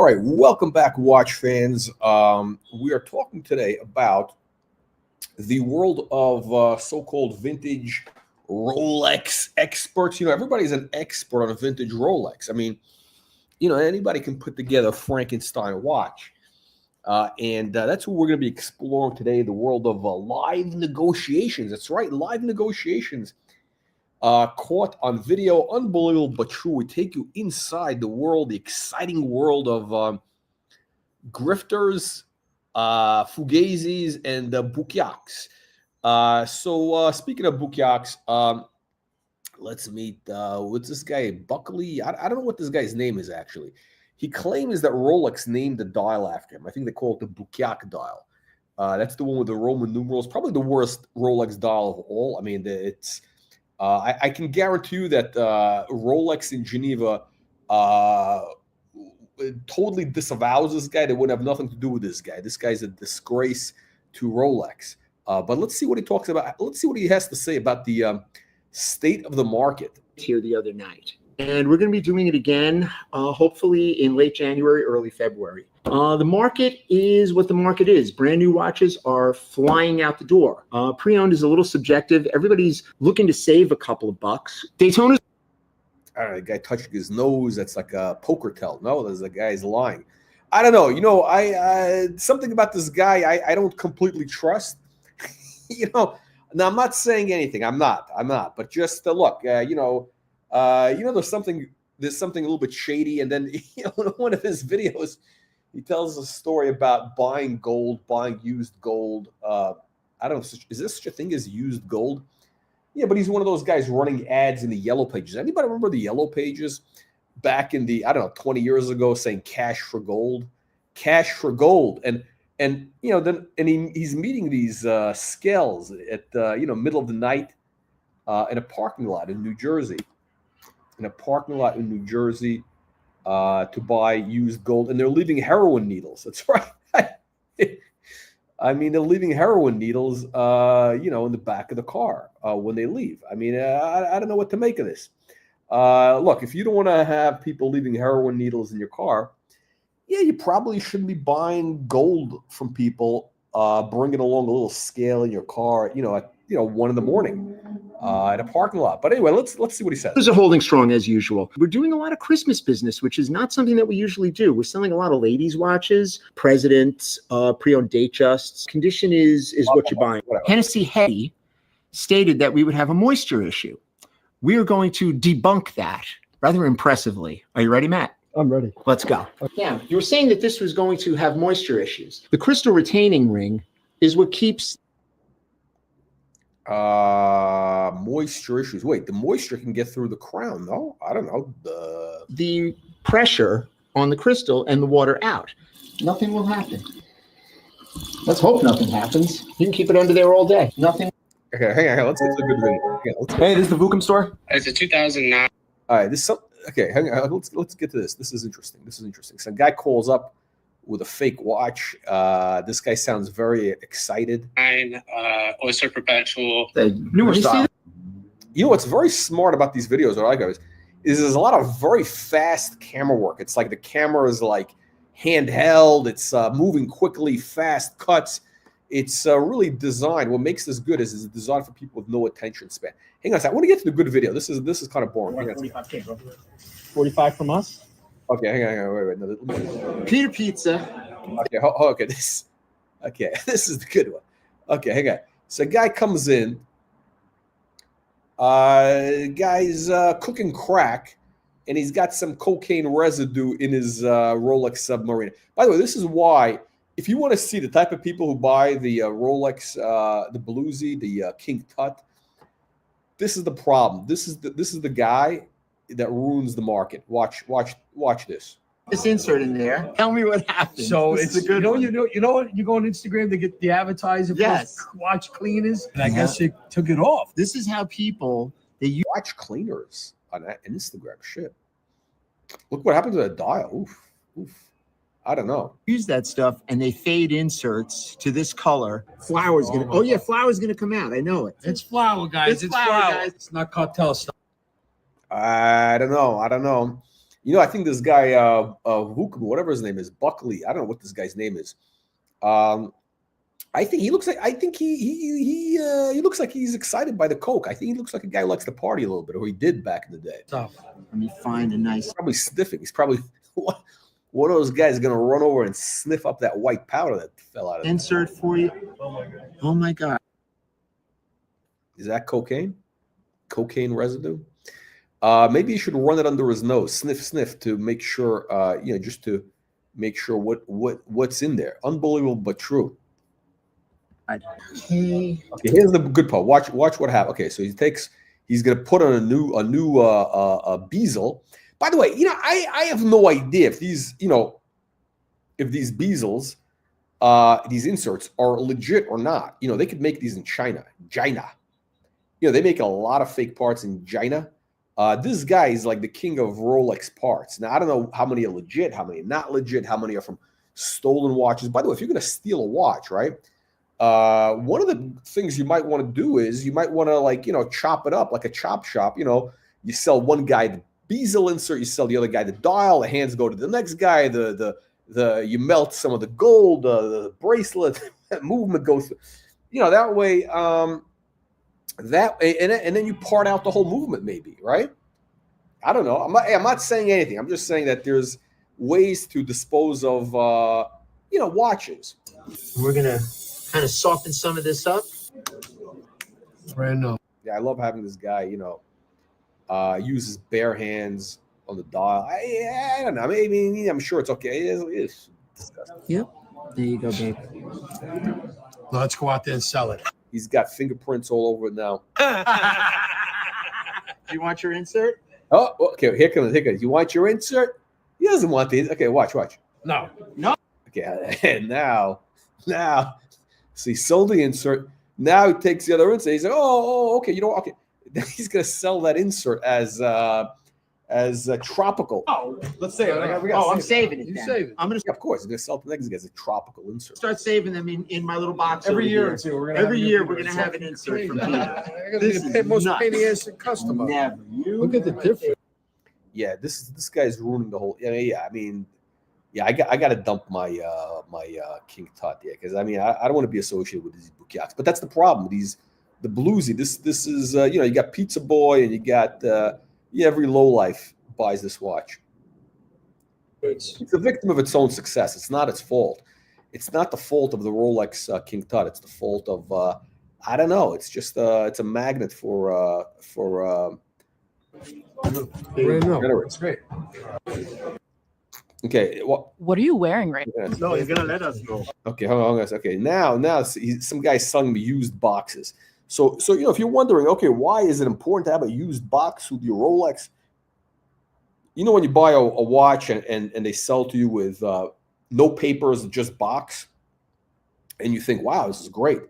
All right, welcome back, watch fans. We are talking today about the world of so-called vintage Rolex experts. You know, everybody's an expert on a vintage Rolex. I mean, you know, anybody can put together a Frankenstein watch. And that's what we're going to be exploring today, the world of live negotiations. That's right, live negotiations. Caught on video, unbelievable but true. We take you inside the world, the exciting world of grifters, fugazis, and bukyaks. So speaking of bukyaks, let's meet what's this guy, Buckley? I don't know what this guy's name is actually. He claims that Rolex named the dial after him. I think they call it the Bukyak dial. That's the one with the Roman numerals. Probably the worst Rolex dial of all. I mean, it's I can guarantee you that Rolex in Geneva totally disavows this guy. They would have nothing to do with this guy. This guy's a disgrace to Rolex. But let's see what he talks about. Let's see what he has to say about the state of the market. Here the other night. And we're going to be doing it again, hopefully in late January, early February. The market is what the market is. Brand new watches are flying out the door. Pre-owned is a little subjective. Everybody's looking to save a couple of bucks. Daytona's. I don't know, the guy touching his nose. That's like a poker tell. No, the guy's lying. I don't know. You know, I something about this guy I don't completely trust. You know, now I'm not saying anything. I'm not. But just look, you know, there's something a little bit shady. And then, you know, in one of his videos, he tells a story about buying gold, buying used gold. I don't know, is there such a thing as used gold? Yeah, but he's one of those guys running ads in the Yellow Pages. Anybody remember the Yellow Pages back in the, I don't know, 20 years ago, saying cash for gold? Cash for gold. And you know, then he's meeting these scales at you know, middle of the night in a parking lot in New Jersey. To buy used gold, and they're leaving heroin needles. That's right. I mean, they're leaving heroin needles, you know, in the back of the car when they leave. I mean, I don't know what to make of this. Look, if you don't want to have people leaving heroin needles in your car, yeah, you probably shouldn't be buying gold from people, bringing along a little scale in your car, you know, at 1 a.m. At a parking lot. But anyway, let's see what he says. Those are holding strong as usual. We're doing a lot of Christmas business, which is not something that we usually do. We're selling a lot of ladies' watches, presidents, pre-owned Datejusts. Condition is what you're buying. Whatever. Hennessy Heady stated that we would have a moisture issue. We are going to debunk that rather impressively. Are you ready, Matt? I'm ready. Let's go. Now, you were saying that this was going to have moisture issues. The crystal retaining ring is what keeps moisture issues. Wait, the moisture can get through the crown, no? I don't know. the pressure on the crystal and the water out. Nothing will happen. Let's hope nothing happens. You can keep it under there all day. Nothing. Okay, hang on. Let's get to a good video. Hey, this is the Vookum store. It's a 2009. All right, okay, hang on. Let's get to this. This is interesting. Some guy calls up with a fake watch. This guy sounds very excited. Oyster Perpetual. The newer style. You know what's very smart about these videos, what I like is there's a lot of very fast camera work. It's like the camera is like handheld. It's moving quickly, fast cuts. It's really designed. What makes this good is it's designed for people with no attention span. Hang on a second. I want to get to the good video. This is kind of boring. 45K, bro. 45 from us. Okay, hang on. Wait. No, Peter Pizza. Okay, okay. This is the good one. Okay, hang on. So a guy comes in. Guy's cooking crack, and he's got some cocaine residue in his Rolex Submariner. By the way, this is why, if you want to see the type of people who buy the Rolex, the Bluesy, the King Tut, this is the problem. This is the guy that ruins the market. Watch this. This insert in there. Tell me what happened. So This it's is a good one. you know what? You go on Instagram to get the advertiser Yes. for watch cleaners, and I guess they took it off. This is how people they use. Watch cleaners on Instagram. Shit. Look what happened to that dial. Oof. I don't know. Use that stuff and they fade inserts to this color. Flour's gonna. Oh yeah, flour's gonna come out. I know it. It's flour, guys. It's flour, guys. It's not cartel stuff. I don't know. I think this guy, Vookum, whatever his name is, Buckley. I don't know what this guy's name is. I think he looks like. I think he looks like he's excited by the coke. I think he looks like a guy who likes to party a little bit, or he did back in the day. Tough. Let me find a nice. He's probably sniffing. He's probably one of those guys going to run over and sniff up that white powder that fell out of insert for you. Oh my God. Is that cocaine? Cocaine residue? Maybe you should run it under his nose, sniff, to make sure, just to make sure what's in there. Unbelievable, but true. Okay, here's the good part. Watch what happens. Okay, so he's going to put on a new bezel. By the way, I have no idea if these bezels, these inserts are legit or not. They could make these in China. They make a lot of fake parts in China. This guy is like the king of Rolex parts. Now, I don't know how many are legit, how many are not legit, how many are from stolen watches. By the way, if you're going to steal a watch, right, one of the things you might want to do is you might want to, chop it up like a chop shop. You sell one guy the bezel insert, you sell the other guy the dial, the hands go to the next guy, you melt some of the gold, the bracelet, that movement goes through. That way, and then you part out the whole movement, maybe, right? I don't know. I'm not saying anything. I'm just saying that there's ways to dispose of watches. we're gonna kind of soften some of this up. Brand new. Yeah, I love having this guy, use his bare hands on the dial. I don't know. I mean, I'm sure it's okay. It's disgusting. Yep. There you go, babe. Let's go out there and sell it. He's got fingerprints all over it now. Do you want your insert? Oh, okay. Here comes. You want your insert? He doesn't want these. Okay, watch. No. Okay, and now, so he sold the insert. Now he takes the other insert. He's like, okay, okay. He's gonna sell that insert as tropical. Oh, let's save it. I'm saving it. You then. save it. I'm gonna Yeah, of course, he's gonna sell it to the next guy as a tropical insert. start saving them in my little box Every over year here. or two, we're gonna have an insert from Peter. Peter. This is the most nuts. pain in the ass customer. Never. You Look at the difference. Yeah, this guy's ruining the whole. I mean, I got to dump my King Tut, because I don't want to be associated with these Buckyaks. But that's the problem. The bluesy. This is you got Pizza Boy and you got every lowlife buys this watch. It's a victim of its own success. It's not its fault. It's not the fault of the Rolex King Tut. It's the fault of I don't know. It's just it's a magnet for Brand new. It's great. Okay. What are you wearing right now? No, he's gonna let us go. Okay, hold on. Okay, now some guy's selling me used boxes. So if you're wondering, okay, why is it important to have a used box with your Rolex? When you buy a watch and they sell to you with no papers, just box, and you think, wow, this is great.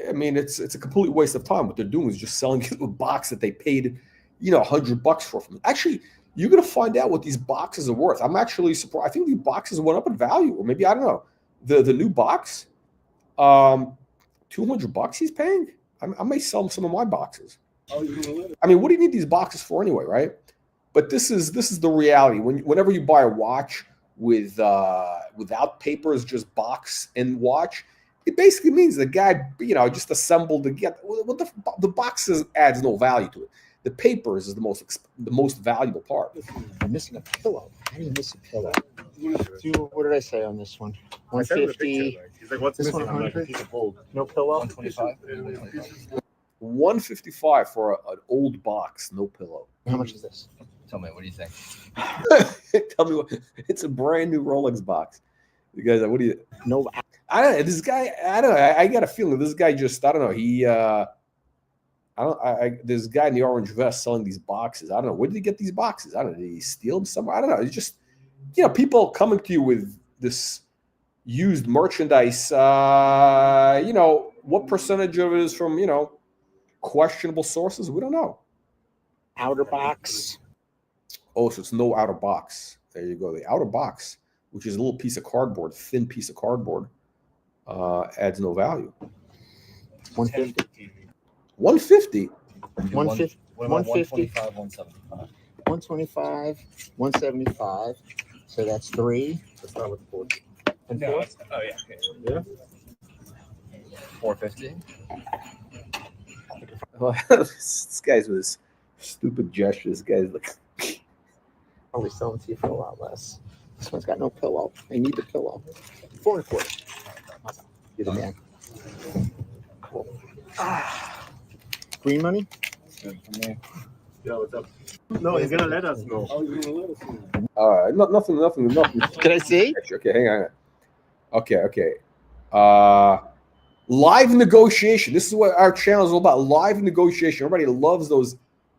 I mean, it's a complete waste of time. What they're doing is just selling you a box that they paid, $100 for. Actually, you're going to find out what these boxes are worth. I'm actually surprised. I think these boxes went up in value, or maybe, I don't know. The new box, $200 he's paying. I may sell some of my boxes. I mean, what do you need these boxes for anyway, right? But this is the reality. Whenever you buy a watch without papers, just box and watch, it basically means the guy, just assembled to get. Well, the boxes adds no value to it. The papers is the most valuable part. I'm missing a pillow. How do you miss a pillow? What did I say on this one? 150. He's like, what's This missing? one I'm like, 100? a piece of gold. No pillow. 125. $155 for an old box, no pillow. How much is this? Tell me, what do you think? Tell me what. It's a brand new Rolex box. You guys, what do you? No. I don't know. This guy, I don't know. I got a feeling this guy just, I don't know. He, this guy in the orange vest selling these boxes. I don't know. Where did he get these boxes? I don't know. Did he steal them somewhere? I don't know. It's just, people coming to you with this used merchandise. What percentage of it is from, questionable sources? We don't know. Outer box. Oh, so it's no outer box. There you go. The outer box, which is a little piece of cardboard, thin piece of cardboard, adds no value. 150. 150. 150. 150. 175, 175. 125, 175. So that's 3. That's not what the board. And No, 4. that's, oh yeah. Yeah. 450. This guy's with his stupid gestures. This guy's like, Probably selling to you for a lot less. This one's got no pillow. I need the pillow. 4 1/4. You're the man. Cool. Green money? Yeah, what's up? No, he's gonna let us know. all right, nothing. Can I see? Okay, hang on. Okay. Live negotiation. This is what our channel is all about. Live negotiation. Everybody loves those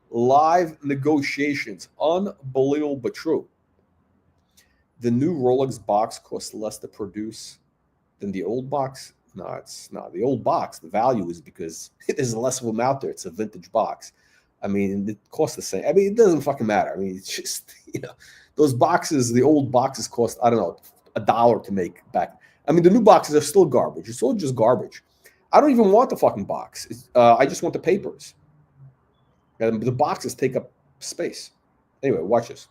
live negotiations. Unbelievable, but true. The new Rolex box costs less to produce than the old box. No, it's not. The old box, the value is because there's less of them out there. It's a vintage box. I mean, it costs the same. I mean, it doesn't fucking matter. I mean, it's just, those boxes, the old boxes cost, I don't know, $1 to make back. I mean, the new boxes are still garbage. It's all just garbage. I don't even want the fucking box. I just want the papers. And the boxes take up space. Anyway, watch this.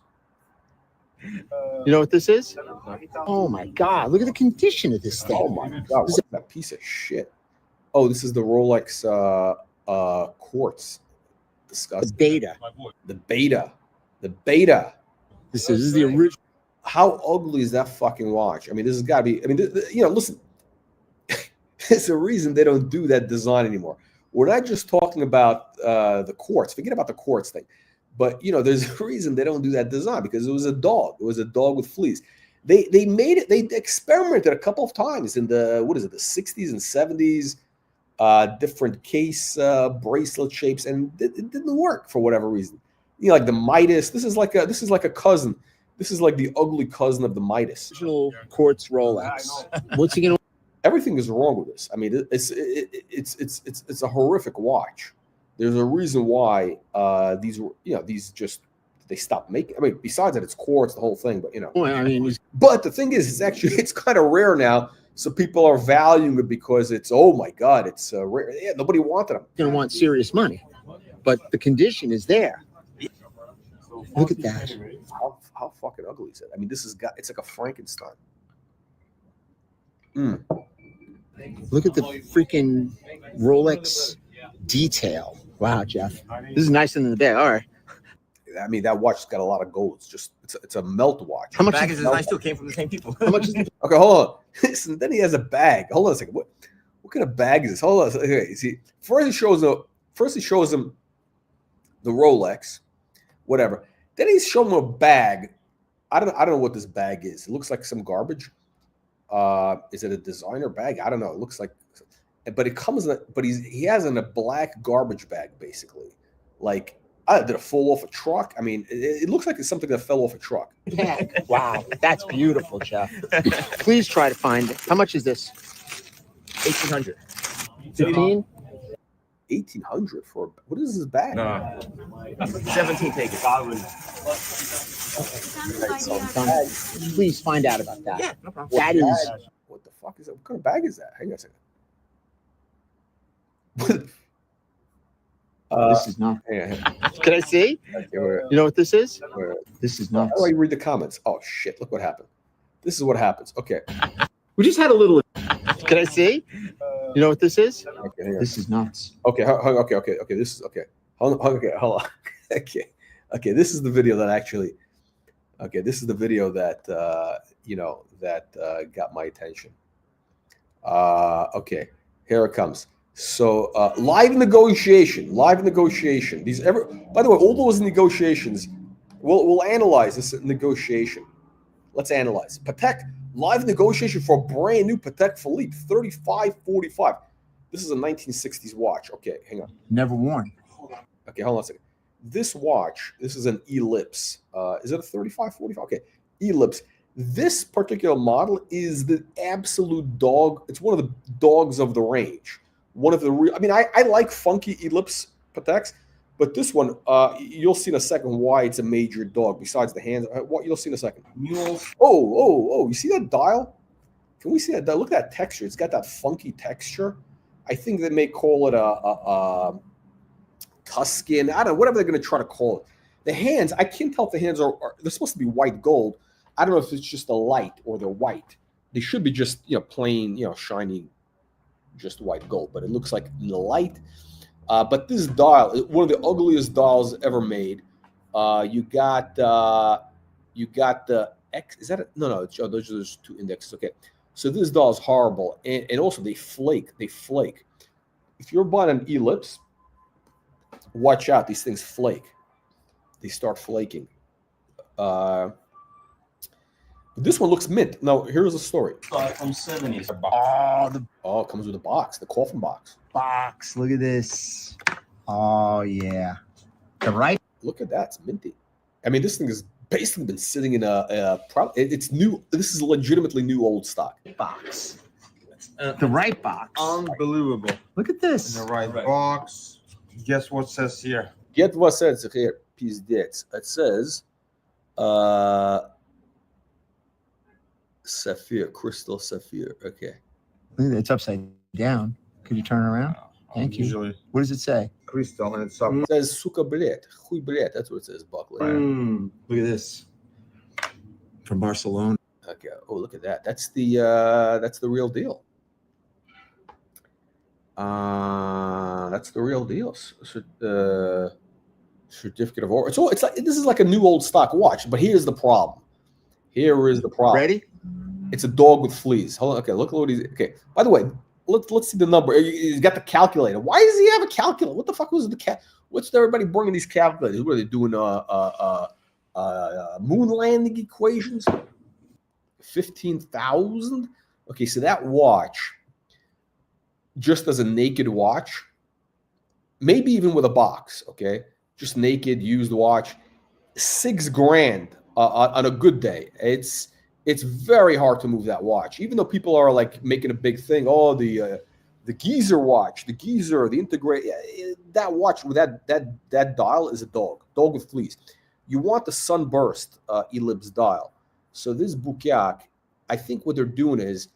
You know what this is? Oh my God. Look at the condition of this thing. Oh my God, what's that piece of shit? Oh, this is the Rolex quartz. The Disgusting. beta. The beta. This is the original. How ugly is that fucking watch? I mean, this has got to be. I mean, listen. There's a reason they don't do that design anymore. We're not just talking about the quartz. Forget about the quartz thing. But there's a reason they don't do that design, because it was a dog. It was a dog with fleas. They made it. They experimented a couple of times in the 60s and 70s. Different case bracelet shapes, and it didn't work for whatever reason. Like the Midas. This is like a cousin. This is like the ugly cousin of the Midas. Original quartz Rolex. What's he gonna? Everything is wrong with this. I mean, it's a horrific watch. There's a reason why these just they stopped making. I mean, besides that, it's quartz, the whole thing. But Well, I mean, but the thing is, it's kind of rare now. So people are valuing it because it's, oh my God, it's rare. Yeah, nobody wanted them. gonna want serious money, but the condition is there. Look at that. How fucking ugly is it? I mean, it's like a Frankenstein. Look at the freaking Rolex detail. Wow, Jeff. This is nicer than the bag. All right. I mean, that watch's got a lot of gold. It's a melt watch. How much Bag is is nice too. Came from the same people. How much is it? Okay, hold on. Listen, then he has a bag. Hold on a second. What kind of bag is this? Hold on. Okay, see, first he shows him the Rolex, whatever. Then he's showing him a bag. I don't know what this bag is. It looks like some garbage. Is it a designer bag? I don't know. It looks like, but it comes in. But he has in a black garbage bag, basically. Like, did it fall off a truck? I mean, it looks like it's something that fell off a truck. Wow, that's beautiful, Jeff. Please try to find it. How much is this? 1800. 15? 1,800 for what is this bag? No. 17 take it. Please find out about that. Yeah, no problem. That is. What the fuck is that? What kind of bag is that? Hang on a second. This is not. Hang on. Can I see? You know what this is? This is How nuts. do I read the comments? Oh shit! Look what happened. This is what happens. Okay. We just had a little. Can I see? You know what this is? Okay. Hang on. This is nuts. Okay. Okay. This is okay. Hold on. Okay. This is the video that actually. Okay. This is the video that got my attention. Okay. Here it comes. So live negotiation. By the way, all those negotiations, we'll analyze this negotiation. Let's analyze. Patek live negotiation for a brand new Patek Philippe 3545. This is a 1960s watch. Okay, hang on. Never worn. Okay, hold on a second. This watch, this is an Ellipse. Is it a 3545? Okay, Ellipse. This particular model is the absolute dog. It's one of the dogs of the range. One of the real. I mean, I like funky Ellipse Pateks, but this one, you'll see in a second why it's a major dog. Besides the hands, what you'll see in a second. Oh! You see that dial? Can we see that dial? Look at that texture. It's got that funky texture. I think they may call it a Tuscan. I don't know, whatever they're going to try to call it. The hands, I can't tell if the hands are they're supposed to be white gold. I don't know if it's just a light or they're white. They should be just, plain, shiny, just white gold. But it looks like in the light. But this dial, one of the ugliest dials ever made. You got the X. Is that it? No. Those are just 2 indexes. Okay. So this dial is horrible, and also they flake. If you're buying an ellipse, watch out. These things flake. They start flaking. This one looks mint. Now, here's the story. From 70s. Oh, it comes with a box, the coffin box. Look at this. Oh, yeah. The right. Look at that. It's minty. I mean, this thing has basically been sitting in it's new. This is legitimately new old stock. Box. The right box. Unbelievable. Look at this. In the right box. Guess what says here? Get what says here, пиздец. It says, sapphire, crystal sapphire. Okay. Look at that. It's upside down. Could you turn it around? Thank you. Usually What does it say? crystal and it's up. It says, suka блядь, хуй блядь. That's what it says, Buckley. Look at this. From Barcelona. Okay. Oh, look at that. That's the real deal. That's the real deal. Certificate of origin. So it's like this is like a new old stock watch. But here's the problem. Ready? It's a dog with fleas. Hold on. Okay, look what he's. Okay. By the way, let's see the number. He's got the calculator. Why does he have a calculator? What the fuck was the What's everybody bringing these calculators? What are they doing? Moon landing equations. 15,000. Okay, so that watch, just as a naked watch, maybe even with a box. Okay, just naked used watch, $6,000 on a good day. It's very hard to move that watch, even though people are like making a big thing. Oh, the Geezer watch, the integrate. That watch with that dial is a dog with fleas. You want the sunburst ellipse dial. So this Buckley, I think what they're doing is,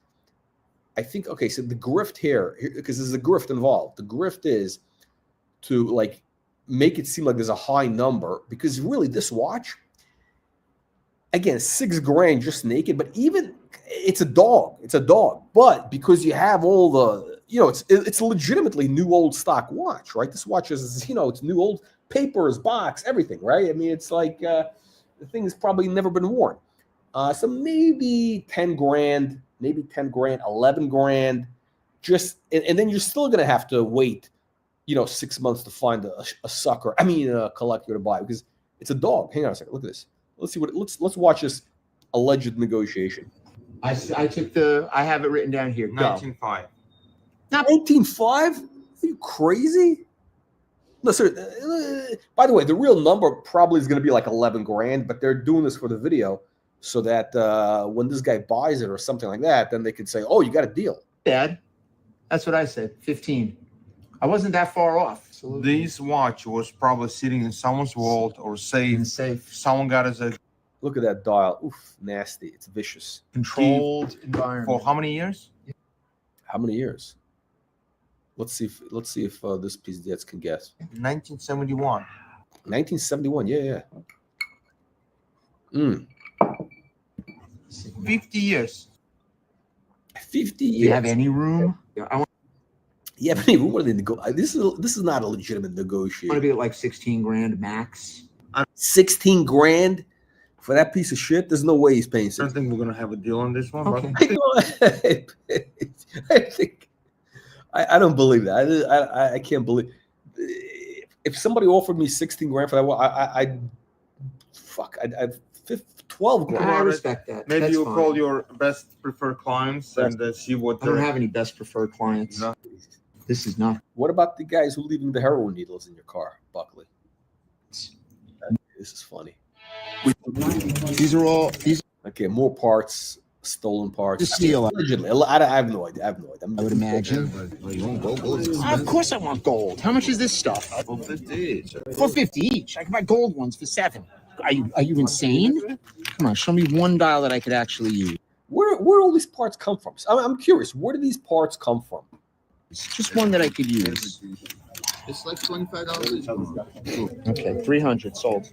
okay, so the grift here, because there's a grift involved. The grift is to like make it seem like there's a high number, because really this watch, again, $6,000 just naked, but even it's a dog. But because you have all the, it's legitimately new old stock watch, right? This watch is, it's new old papers, box, everything, right? I mean, it's like the thing has probably never been worn. So maybe $10,000, maybe $11,000, just, and then you're still going to have to wait, 6 months to find a collector to buy, because it's a dog. Hang on a second. Look at this. Let's see let's watch this alleged negotiation. I have it written down here. 19.5. 19.5? Are you crazy? No, sir. By the way, the real number probably is going to be like $11,000, but they're doing this for the video so that when this guy buys it or something like that, then they could say, "Oh, you got a deal." Dad, that's what I said. 15. I wasn't that far off. Absolutely. This watch was probably sitting in someone's vault or safe. Someone got as a Look at that dial. Oof, nasty. It's vicious. Controlled environment. for how many years? How many years? Let's see if this piece of can guess. 1971. 1971. Yeah. 50 years. 50 Do years. you have any room? Yeah, but even what are they this is not a legitimate negotiation. Want to be at like 16 grand max? 16 grand for that piece of shit? There's no way he's paying I don't 16. think we're gonna have a deal on this one. Okay. I don't believe that. I can't believe. If somebody offered me 16 grand for that, I'd 12 grand. I respect that. Maybe That's you'll fine. call your best preferred clients and see what I don't have any best preferred clients. No. This is not. What about the guys who leaving the heroin needles in your car, Buckley? This is funny. These are all. These. Okay, more parts, stolen parts. Just steal. Allegedly. I have no idea. I would imagine. Of course, I want gold. How much is this stuff? for 50 each. For 50 each. I can buy gold ones for 7. Are you insane? Come on, show me one dial that I could actually use. Where all these parts come from? I'm curious. Where do these parts come from? It's just one that I could use. It's like $25. Okay, 300 sold.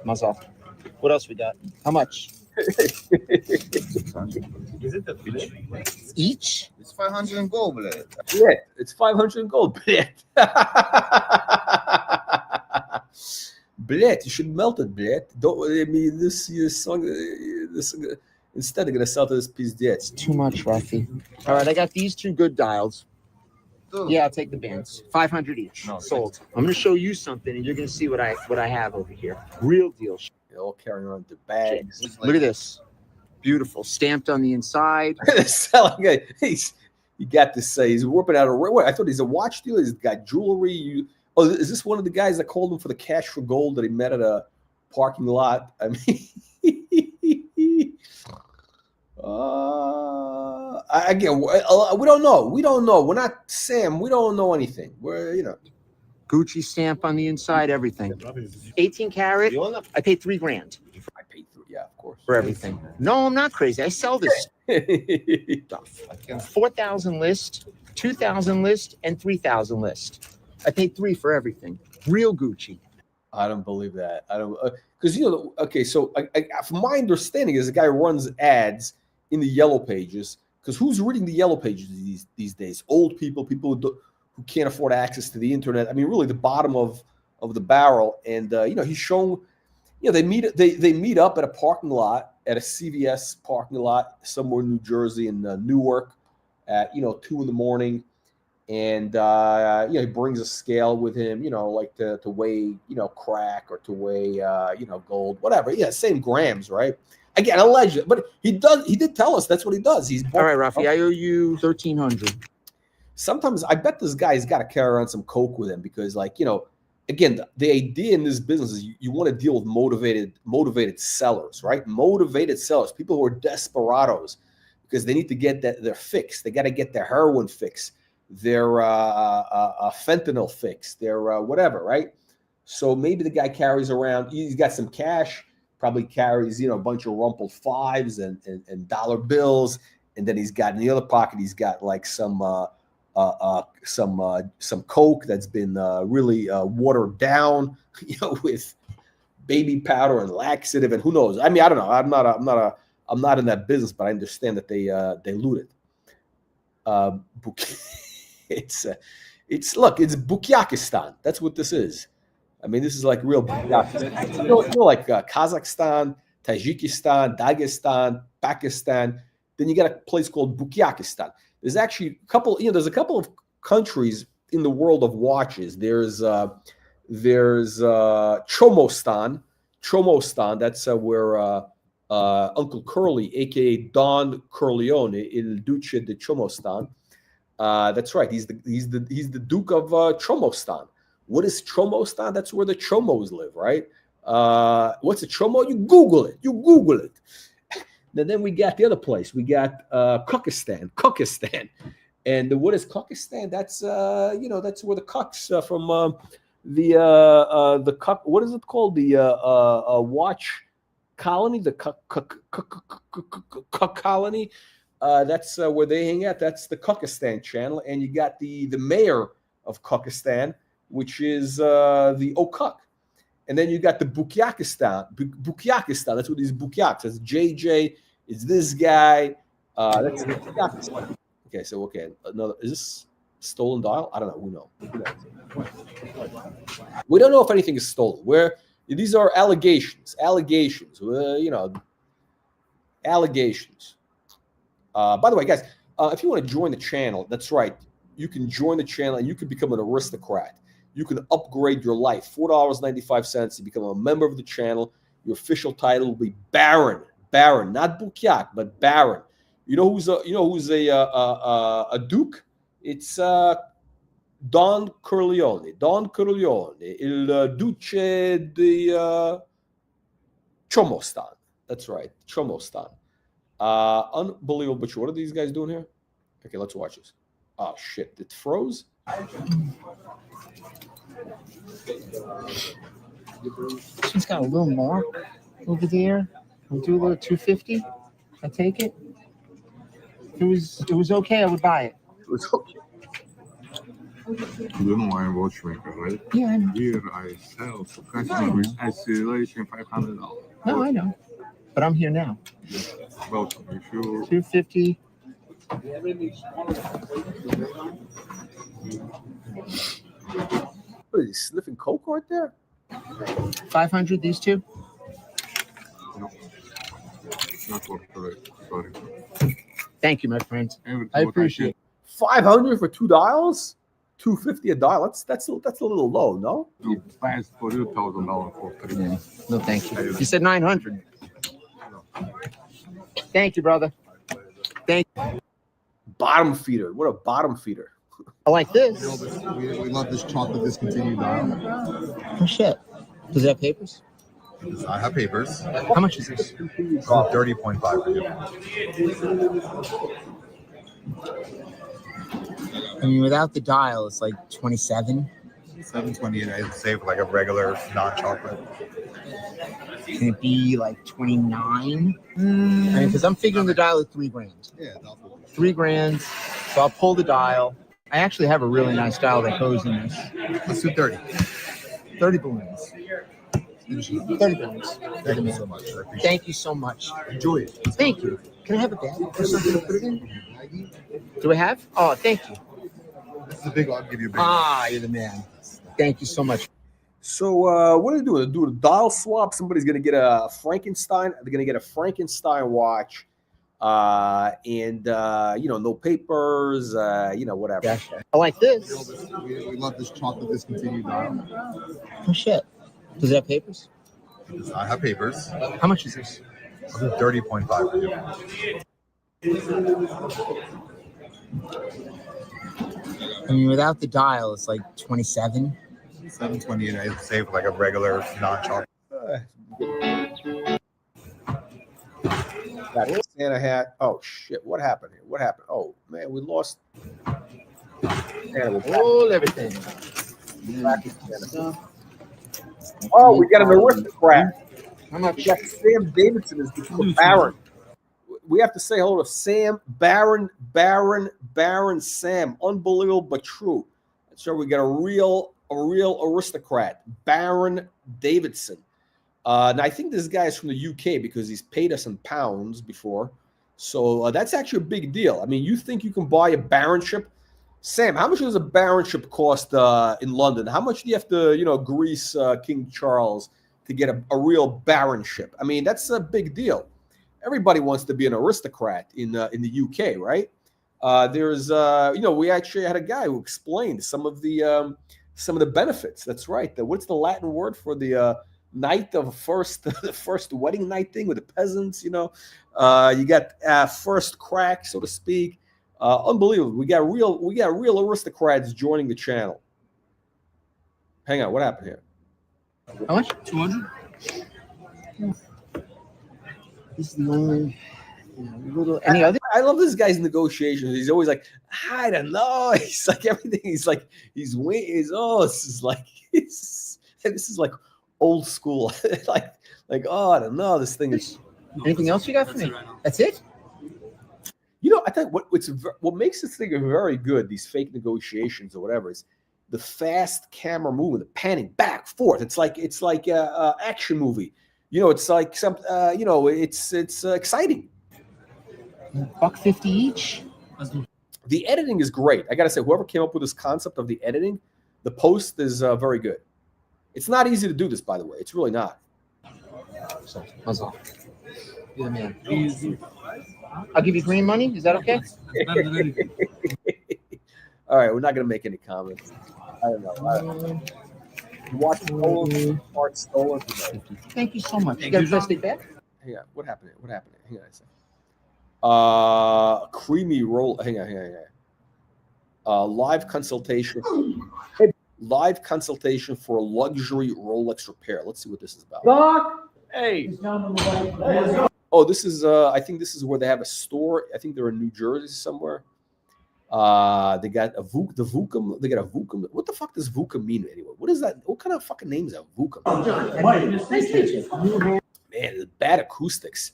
Mazal. What else we got? How much? Is it the fish? Each? It's 500 in gold, blade. Yeah, it's 500 in gold. Bled. Bled, you should melt it, bled. Don't, I mean, this song, instead they're going to sell to this piece of It's too much, Rafi. All right, I got these two good dials. Yeah, I'll take the bands. 500 each. No, sold. I'm going to show you something, and you're going to see what I have over here. Real deal. They're all carrying around the bags. Look at this. Beautiful. Stamped on the inside. Selling it. You got to say he's whipping out a. I thought he's a watch dealer. He's got jewelry. Is this one of the guys that called him for the cash for gold that he met at a parking lot? I mean, again, we don't know. We don't know. We're not Sam. We don't know anything. We're Gucci stamp on the inside, everything. 18 karat. I paid $3,000 I paid through. Yeah, of course. for everything. No, I'm not crazy. I sell this stuff. 4,000 list, 2,000 list, and 3,000 list. I paid $3,000 for everything. Real Gucci. I don't believe that. I don't because okay. So from my understanding, is the guy runs ads in the yellow pages. Because who's reading the yellow pages these days? Old people, people who can't afford access to the internet. I mean, really the bottom of the barrel. And he's shown. They meet up at a parking lot, at a CVS parking lot somewhere in New Jersey and Newark at 2 a.m. And he brings a scale with him, like to weigh crack or to weigh gold, whatever. Yeah, same grams, right? Again, alleged, but he did tell us that's what he does. He's all right, Rafi. I owe you $1,300. Sometimes I bet this guy's got to carry around some coke with him because, again, the idea in this business is you want to deal with motivated sellers, right? Motivated sellers, people who are desperados because they need to get their fix. They got to get their heroin fix, their fentanyl fix, their whatever, right? So maybe the guy carries around. He's got some cash. Probably carries a bunch of rumpled fives and dollar bills, and then he's got in the other pocket he's got like some coke that's been really watered down, with baby powder and laxative and who knows. I mean, I don't know. I'm not in that business, but I understand that they loot it. It's Bukyakistan. That's what this is. I mean, this is like real Bukyakistan. Like Kazakhstan, Tajikistan, Dagestan, Pakistan. Then you got a place called Bukyakistan. There's actually a couple. There's a couple of countries in the world of watches. There's Chomostan. Chomostan. That's where Uncle Curly, aka Don Corleone, Il Duce de Chomostan. That's right. He's the Duke of Chomostan. What is Chomostan? That's where the Chomos live, right? What's a Chomo? You Google it. And then we got the other place. We got Kyrgyzstan. And what is Kyrgyzstan? That's that's where the Kuks from the Kuk. What is it called? The watch colony, the Kuk colony. That's where they hang out. That's the Kyrgyzstan channel. And you got the mayor of Kyrgyzstan, which is the Okuk. And then you got the Bukyakistan. Bukyakistan, that's what these Bukyaks. That's JJ. It's this guy. That's Bukyakistan. Okay, another. Is this stolen dial? I don't know. Who knows? We don't know if anything is stolen. These are allegations. Allegations. Allegations. By the way, guys, if you want to join the channel, that's right. You can join the channel and you can become an aristocrat. You can upgrade your life. $4.95 to become a member of the channel. Your official title will be Baron. Baron, not Bukyak, but Baron. You know who's a duke? It's Don Corleone. Don Corleone, Il Duce di Chomostan. That's right, Chomostan. Unbelievable. But what are these guys doing here? Okay, let's watch this. Oh shit! It froze. She's got a little mark over there. We'll do a little 250. I take it. If it was okay, I would buy it. It was okay. You know I'm watchmaker, right? Yeah, I know. Here I sell to customers acceleration $500. No, I know. But I'm here now. Welcome. If you 250. What are you sniffing coke right there? 500, these two? not work correct, sorry. Thank you, my friend. Everything I what appreciate it. 500 for $2? 250 a dial. That's a little low, no? do fast for you $1,000 for 3 minutes. No, thank you. You said 900. Thank you, brother. Bottom feeder. What a bottom feeder. I like this. We love this chocolate discontinued dial. Oh, shit. Does it have papers? I have papers. How much is this? 30.5 for you. I mean, without the dial, it's like 27. 728. I save like a regular non-chocolate. Can it be like 29? I mean, because I'm figuring the dial is $3,000. Yeah, that's what $3,000. So I'll pull the dial. I actually have a really nice dial that goes in this. Let's do 30. 30 balloons. 30 balloons. Thank you so much. I appreciate Thank you so much. it. Enjoy it. Thank you. Can I have a bag or something to put it in? Do I have? Oh, thank you. This is a big one. I'll give you a big one. Ah, you're the man. Thank you so much. So what are they doing? They're doing a dial swap. Somebody's gonna get a Frankenstein. They're gonna get a Frankenstein watch, and no papers. Whatever. Gotcha. I like this. We love this chocolate discontinued dial. Oh, shit. Does it have papers? I have papers. How much is this? I'll do 30.5 for you. I mean, without the dial, it's like 27. 728. I save like a regular non-chocolate. Got a Santa hat. Oh shit! What happened here? What happened? Oh man, we lost. Santa, we're back. Hold everything. Back in Santa. Oh, we got an aristocrat. How much? We got Sam Davidson is the Baron. We have to say hello to Sam, Baron Sam. Unbelievable but true. So we got a real aristocrat, Baron Davidson. Now I think this guy is from the UK because he's paid us in pounds before. So that's actually a big deal. I mean, you think you can buy a baronship? Sam, how much does a baronship cost in London? How much do you have to, grease King Charles to get a real baronship? I mean, that's a big deal. Everybody wants to be an aristocrat in the UK, right? We actually had a guy who explained some of the benefits. That's right. What's the Latin word for the night of the first wedding night thing with the peasants? You got first crack, so to speak. Unbelievable. We got real aristocrats joining the channel. Hang on, what happened here? How much? 200. This is the only little. Any other? I love this guy's negotiations. He's always like, I don't know. He's like everything. He's like this is like old school. like oh, I don't know. This thing is. Anything else you got for me? That's it. I think what makes this thing very good, these fake negotiations or whatever, is the fast camera movement, the panning back, forth. It's like a action movie. It's like some, it's exciting. $150 each. The editing is great. I gotta say, whoever came up with this concept of the editing, the post is very good. It's not easy to do this, by the way. It's really not. So, how's that? You're the man. I'll give you green money. Is that okay? All right, we're not gonna make any comments. I don't know. Watch Art Stolen. Thank you so much. You got a plastic bag? Hang on. What happened? Hang on a second. Creamy roll. Hang on. Live consultation. Live consultation for a luxury Rolex repair. Let's see what this is about. Hey. Oh, this is. I think this is where they have a store. I think they're in New Jersey somewhere. They got the Vookum. They got a Vookum. What the fuck does Vookum mean anyway? What is that? What kind of fucking name is that? Vookum. Man, bad acoustics.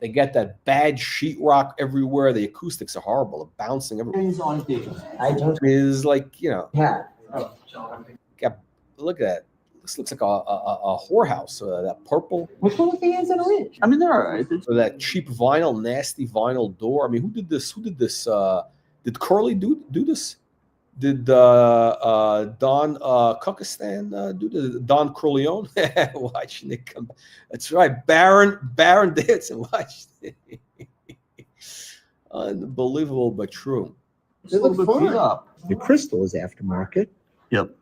They got that bad sheetrock everywhere. The acoustics are horrible. They're bouncing everywhere. Is like, you know, look at that. This looks like a whorehouse. That purple. What's wrong with the hands and orange? I mean, they're all right. Or that cheap vinyl, nasty vinyl door. I mean, who did this? Did Curly do this? Did Don Cuckistan do this? Don Corleone? Watching it come. That's right. Baron Davidson. Watch it. Unbelievable, but true. They look fun. The crystal is aftermarket. Yep.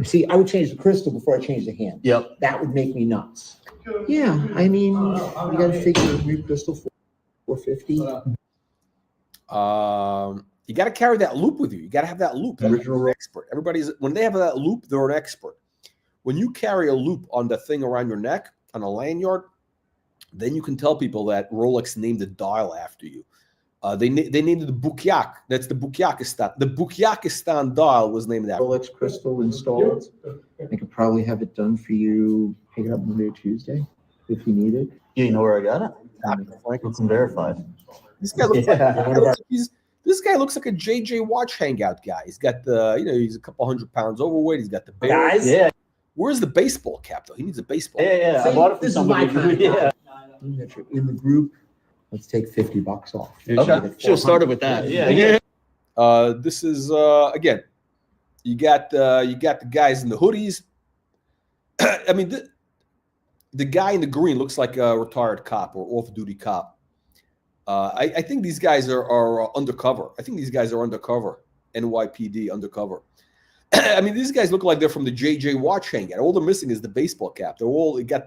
See, I would change the crystal before I change the hand. Yep. That would make me nuts. Yeah, I mean, you got to figure a new crystal for $450. You got to carry that loop with you. You got to have that loop. Original expert. When they have that loop, they're an expert. When you carry a loop on the thing around your neck on a lanyard, then you can tell people that Rolex named the dial after you. They named it the Bukyak. That's the Bukyakistan. The Bukyakistan dial was named after Rolex crystal installed. I could probably have it done for you. Pick it up Monday or Tuesday if you need it. You know where I got it? It's verified. This guy looks this guy looks like a JJ Watch hangout guy. He's got he's a couple 100 pounds overweight. He's got the beard. Guys, yeah. Where's the baseball cap though? He needs a baseball. Yeah. I bought it for somebody. Yeah. In the group, let's take $50 off. Okay. Should have started with that. Yeah. This is again. You got the guys in the hoodies. I mean, the guy in the green looks like a retired cop or off-duty cop. I think these guys are undercover. I think these guys are undercover. NYPD undercover. I mean, these guys look like they're from the JJ Watch hangout. All they're missing is the baseball cap. They all got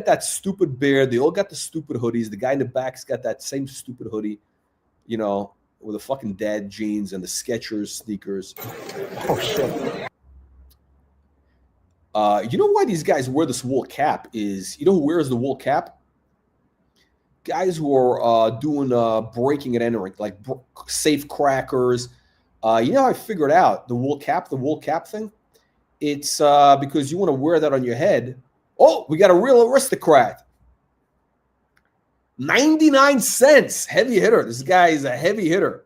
that stupid beard. They all got the stupid hoodies. The guy in the back's got that same stupid hoodie, you know, with the fucking dad jeans and the Skechers sneakers. Oh shit. You know why these guys wear this wool cap is, you know who wears the wool cap? Guys who are doing breaking and entering, like safe crackers. You know how I figured out the wool cap thing? It's because you want to wear that on your head. Oh, we got a real aristocrat. 99 cents. Heavy hitter. This guy is a heavy hitter.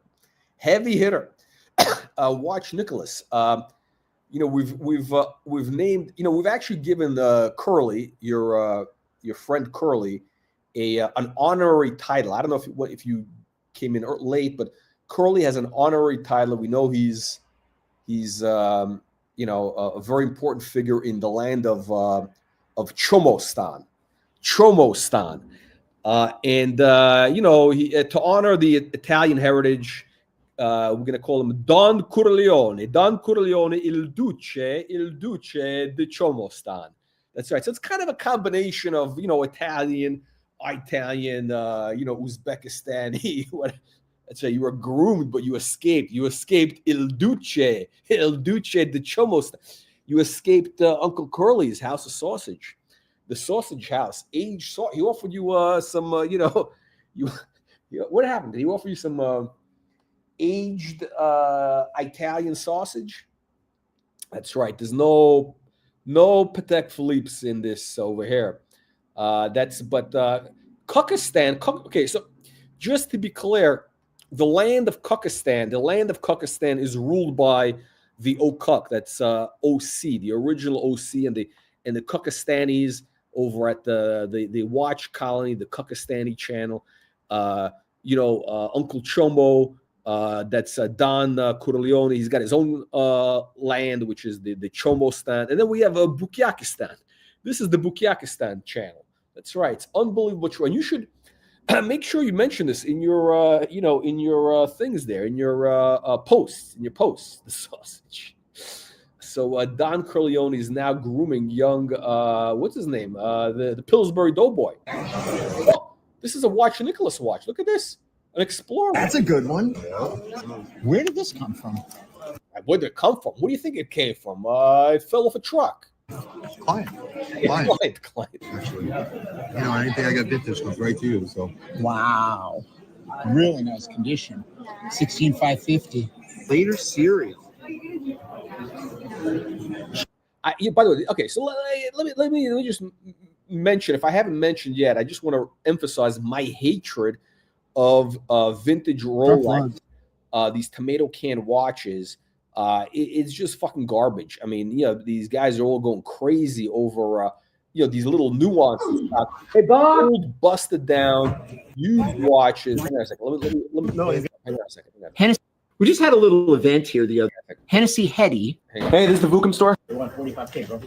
Watch Nicholas. You know, we've named, you know, we've actually given Curly, your friend Curly, an honorary title. I don't know if you came in late, but Curly has an honorary title. We know he's you know, a very important figure in the land of Chomostan. And you know, to honor the Italian heritage, we're going to call him Don Corleone, il Duce di Chomostan. That's right. So it's kind of a combination of, you know, Italian, you know, Uzbekistani. That's right. You were groomed, but you escaped. You escaped il Duce di Chomostan. You escaped Uncle Curly's house of sausage, the sausage house. He offered you some, you know, what happened? Did he offer you some aged Italian sausage? That's right. There's no Patek Philippe's in this over here. Kyrgyzstan. Okay, so just to be clear, the land of Kyrgyzstan is ruled by the Okuk. That's OC, the original OC, and the Kyrgyzstanis over at the Watch Colony, the Kyrgyzstani channel. You know, Uncle Chomo. That's Don Corleone. He's got his own land, which is the Chomostan. And then we have Bukyakistan. This is the Bukyakistan channel. That's right. It's unbelievable true. And you should make sure you mention this in your, you know, in your things there, in your posts, the sausage. So Don Corleone is now grooming young, what's his name? The Pillsbury Doughboy. Oh, this is a Watch Nicholas watch. Look at this. An Explorer. That's a good one. Where did this come from? Where did it come from? What do you think it came from? It fell off a truck. Client. Actually, you know, anything I got vintage comes right to you. So. Wow, really nice condition. 16550. Later series. By the way, okay. So let me just mention, if I haven't mentioned yet, I just want to emphasize my hatred of vintage Rolex, these tomato can watches. It's just fucking garbage. I mean, these guys are all going crazy over, these little nuances. Hey, Bob! Old, busted down, used watches. Hang on a second. Let me hang on a second. Hennessy. We just had a little event here the other day. Hennessy Hetty. Hey, this is the Vookum store. They want 45K, bro.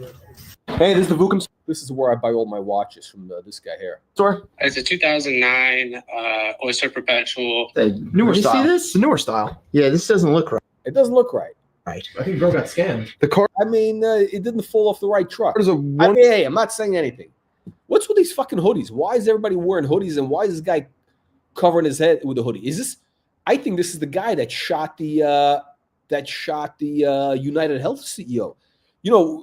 Hey, this is the Vookum store. This is where I buy all my watches from this guy here. Store. It's a 2009 Oyster Perpetual. The newer style. You see this? The newer style. Yeah, this doesn't look right. It doesn't look right. Right. I think bro got scammed. The car. I mean, it didn't fall off the right truck. There's a one. Hey, I'm not saying anything. What's with these fucking hoodies? Why is everybody wearing hoodies, and why is this guy covering his head with a hoodie? Is this? I think this is the guy that shot the United Health CEO.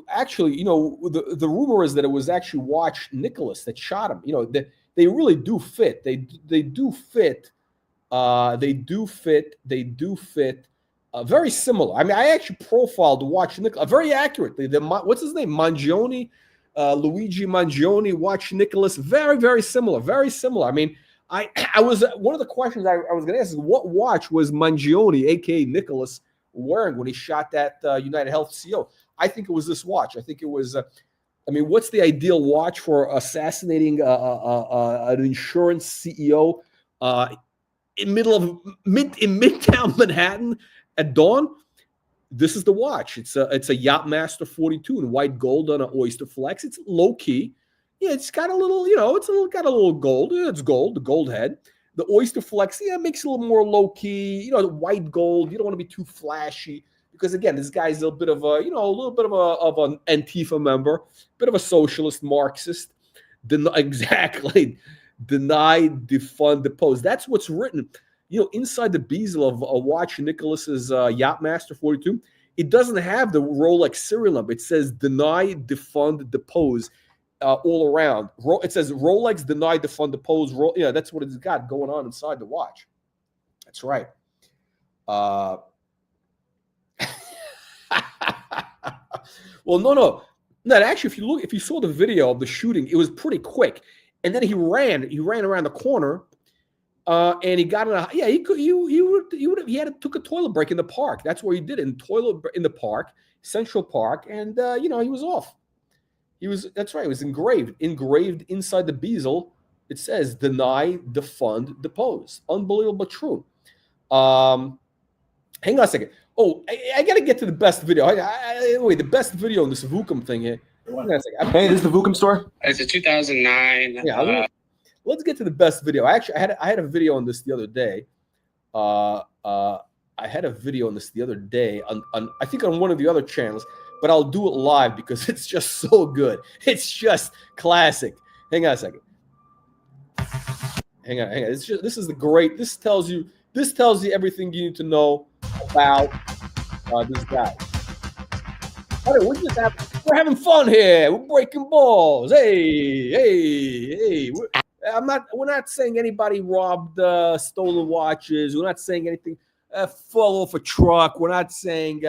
Actually, the rumor is that it was actually Watch Nicholas that shot him. They really do fit. They do fit. They do fit. Very similar. I mean, I actually profiled Watch Nicholas. Very accurately. What's his name? Mangione, Luigi Mangione, Watch Nicholas. Very, very similar. Very similar. I mean, I was one of the questions I was going to ask is what watch was Mangione, aka Nicholas, wearing when he shot that United Health CEO? I think it was this watch. I think it was. What's the ideal watch for assassinating an insurance CEO in Midtown Manhattan at dawn? This is the watch. It's a Yachtmaster 42 in white gold on an Oyster Flex. It's low key. Yeah, it's got a little, got a little gold. Yeah, it's gold, the gold head. The Oyster Flex, makes it a little more low key. The white gold. You don't want to be too flashy because again, this guy's a bit of a, little bit of an Antifa member, bit of a socialist, Marxist. Exactly. Deny, defund, depose. That's what's written. Inside the bezel of a Watch Nicholas's Yachtmaster 42, it doesn't have the Rolex serial number. It says deny, defund, depose. All around. It says Rolex denied defund, depose. That's what it's got going on inside the watch. That's right. Well, no. Actually, if you saw the video of the shooting, it was pretty quick. And then he ran around the corner, and he got in a took a toilet break in the park. That's where he did it, in the park, Central Park, and he was off. That's right. It was engraved inside the bezel. It says deny, defund, depose. Unbelievable, but true. Hang on a second. Oh, I got to get to the best video. Wait, the best video in this Vookum thing here. Hang on a second. Hey, this is the Vookum store. It's a 2009. Yeah. Let's get to the best video. I had a video on this the other day. I had a video on this the other day on I think on one of the other channels, but I'll do it live because it's just so good. It's just classic. Hang on a second. Hang on. This is the great. This tells you everything you need to know about this guy. We're having fun here. We're breaking balls. Hey. We're not saying anybody robbed stolen watches. We're not saying anything fell off a truck. We're not saying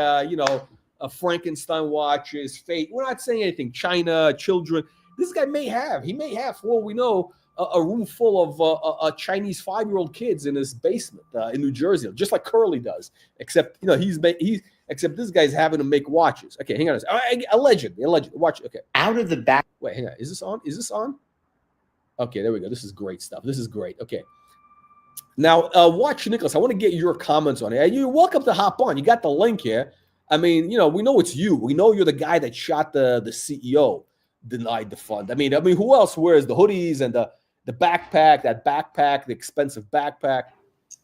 Frankenstein watches, fate. We're not saying anything. China, children. This guy may have, for all we know, a room full of Chinese 5-year-old kids in his basement in New Jersey, just like Curly does. Except except this guy's having to make watches. Okay, hang on a second. Alleged watch. Okay, Out of the back. Wait, hang on. Is this on? Okay, there we go. This is great stuff. This is great. Okay. Now, Watch Nicholas, I want to get your comments on it. You're welcome to hop on. You got the link here. I mean, we know it's you. We know you're the guy that shot the CEO, denied the fund. I mean, who else wears the hoodies and the backpack, the expensive backpack?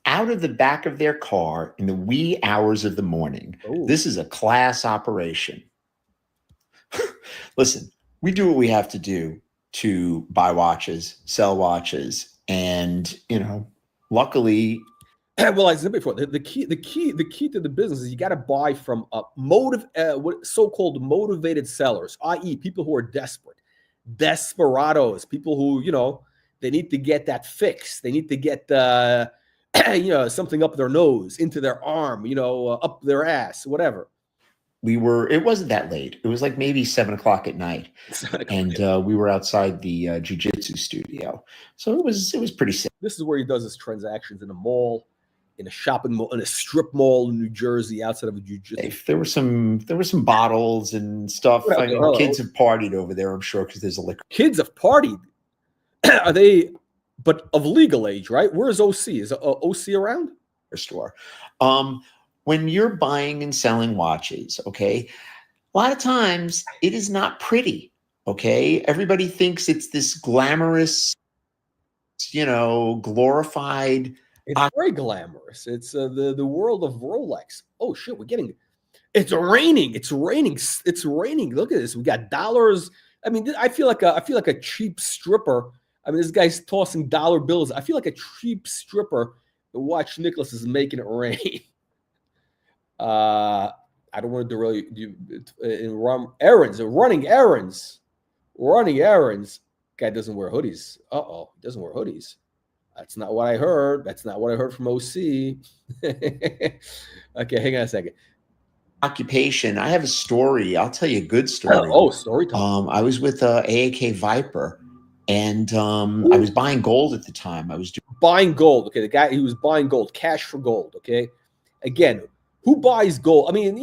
Out of the back of their car in the wee hours of the morning. Ooh. This is a class operation. Listen, we do what we have to do to buy watches, sell watches, and luckily. Well, I said before, the key to the business is you got to buy from so-called motivated sellers, i.e., people who are desperate, desperados, people who they need to get that fix, they need to get something up their nose, into their arm, up their ass, whatever. it wasn't that late. It was like maybe 7 o'clock at night. And we were outside the jiu-jitsu studio. So it was pretty safe. This is where he does his transactions in a mall, in a shopping mall, in a strip mall in New Jersey, outside of a jiu-jitsu. There were some bottles and stuff. I mean, kids have partied over there, I'm sure, because there's a liquor. Kids have partied. Are they, but of legal age, right? Where's OC? Is OC around? Store. When you're buying and selling watches, okay, a lot of times it is not pretty, okay? Everybody thinks it's this glamorous, glorified. It's very glamorous. It's the world of Rolex. Oh shit, it's raining. It's raining. It's raining. Look at this. We got dollars. I mean, I feel like a cheap stripper. I mean, this guy's tossing dollar bills. I feel like a cheap stripper. Watch Nicholas is making it rain. I don't want to derail you in running errands. Guy doesn't wear hoodies. He doesn't wear hoodies. That's not what I heard. That's not what I heard from OC. Okay, hang on a second. Occupation. I have a story. I'll tell you a good story. Story time. I was with AAK Viper, and I was buying gold at the time. I was buying gold. Okay, the guy, he was buying gold, cash for gold. Okay, again, who buys gold? I mean,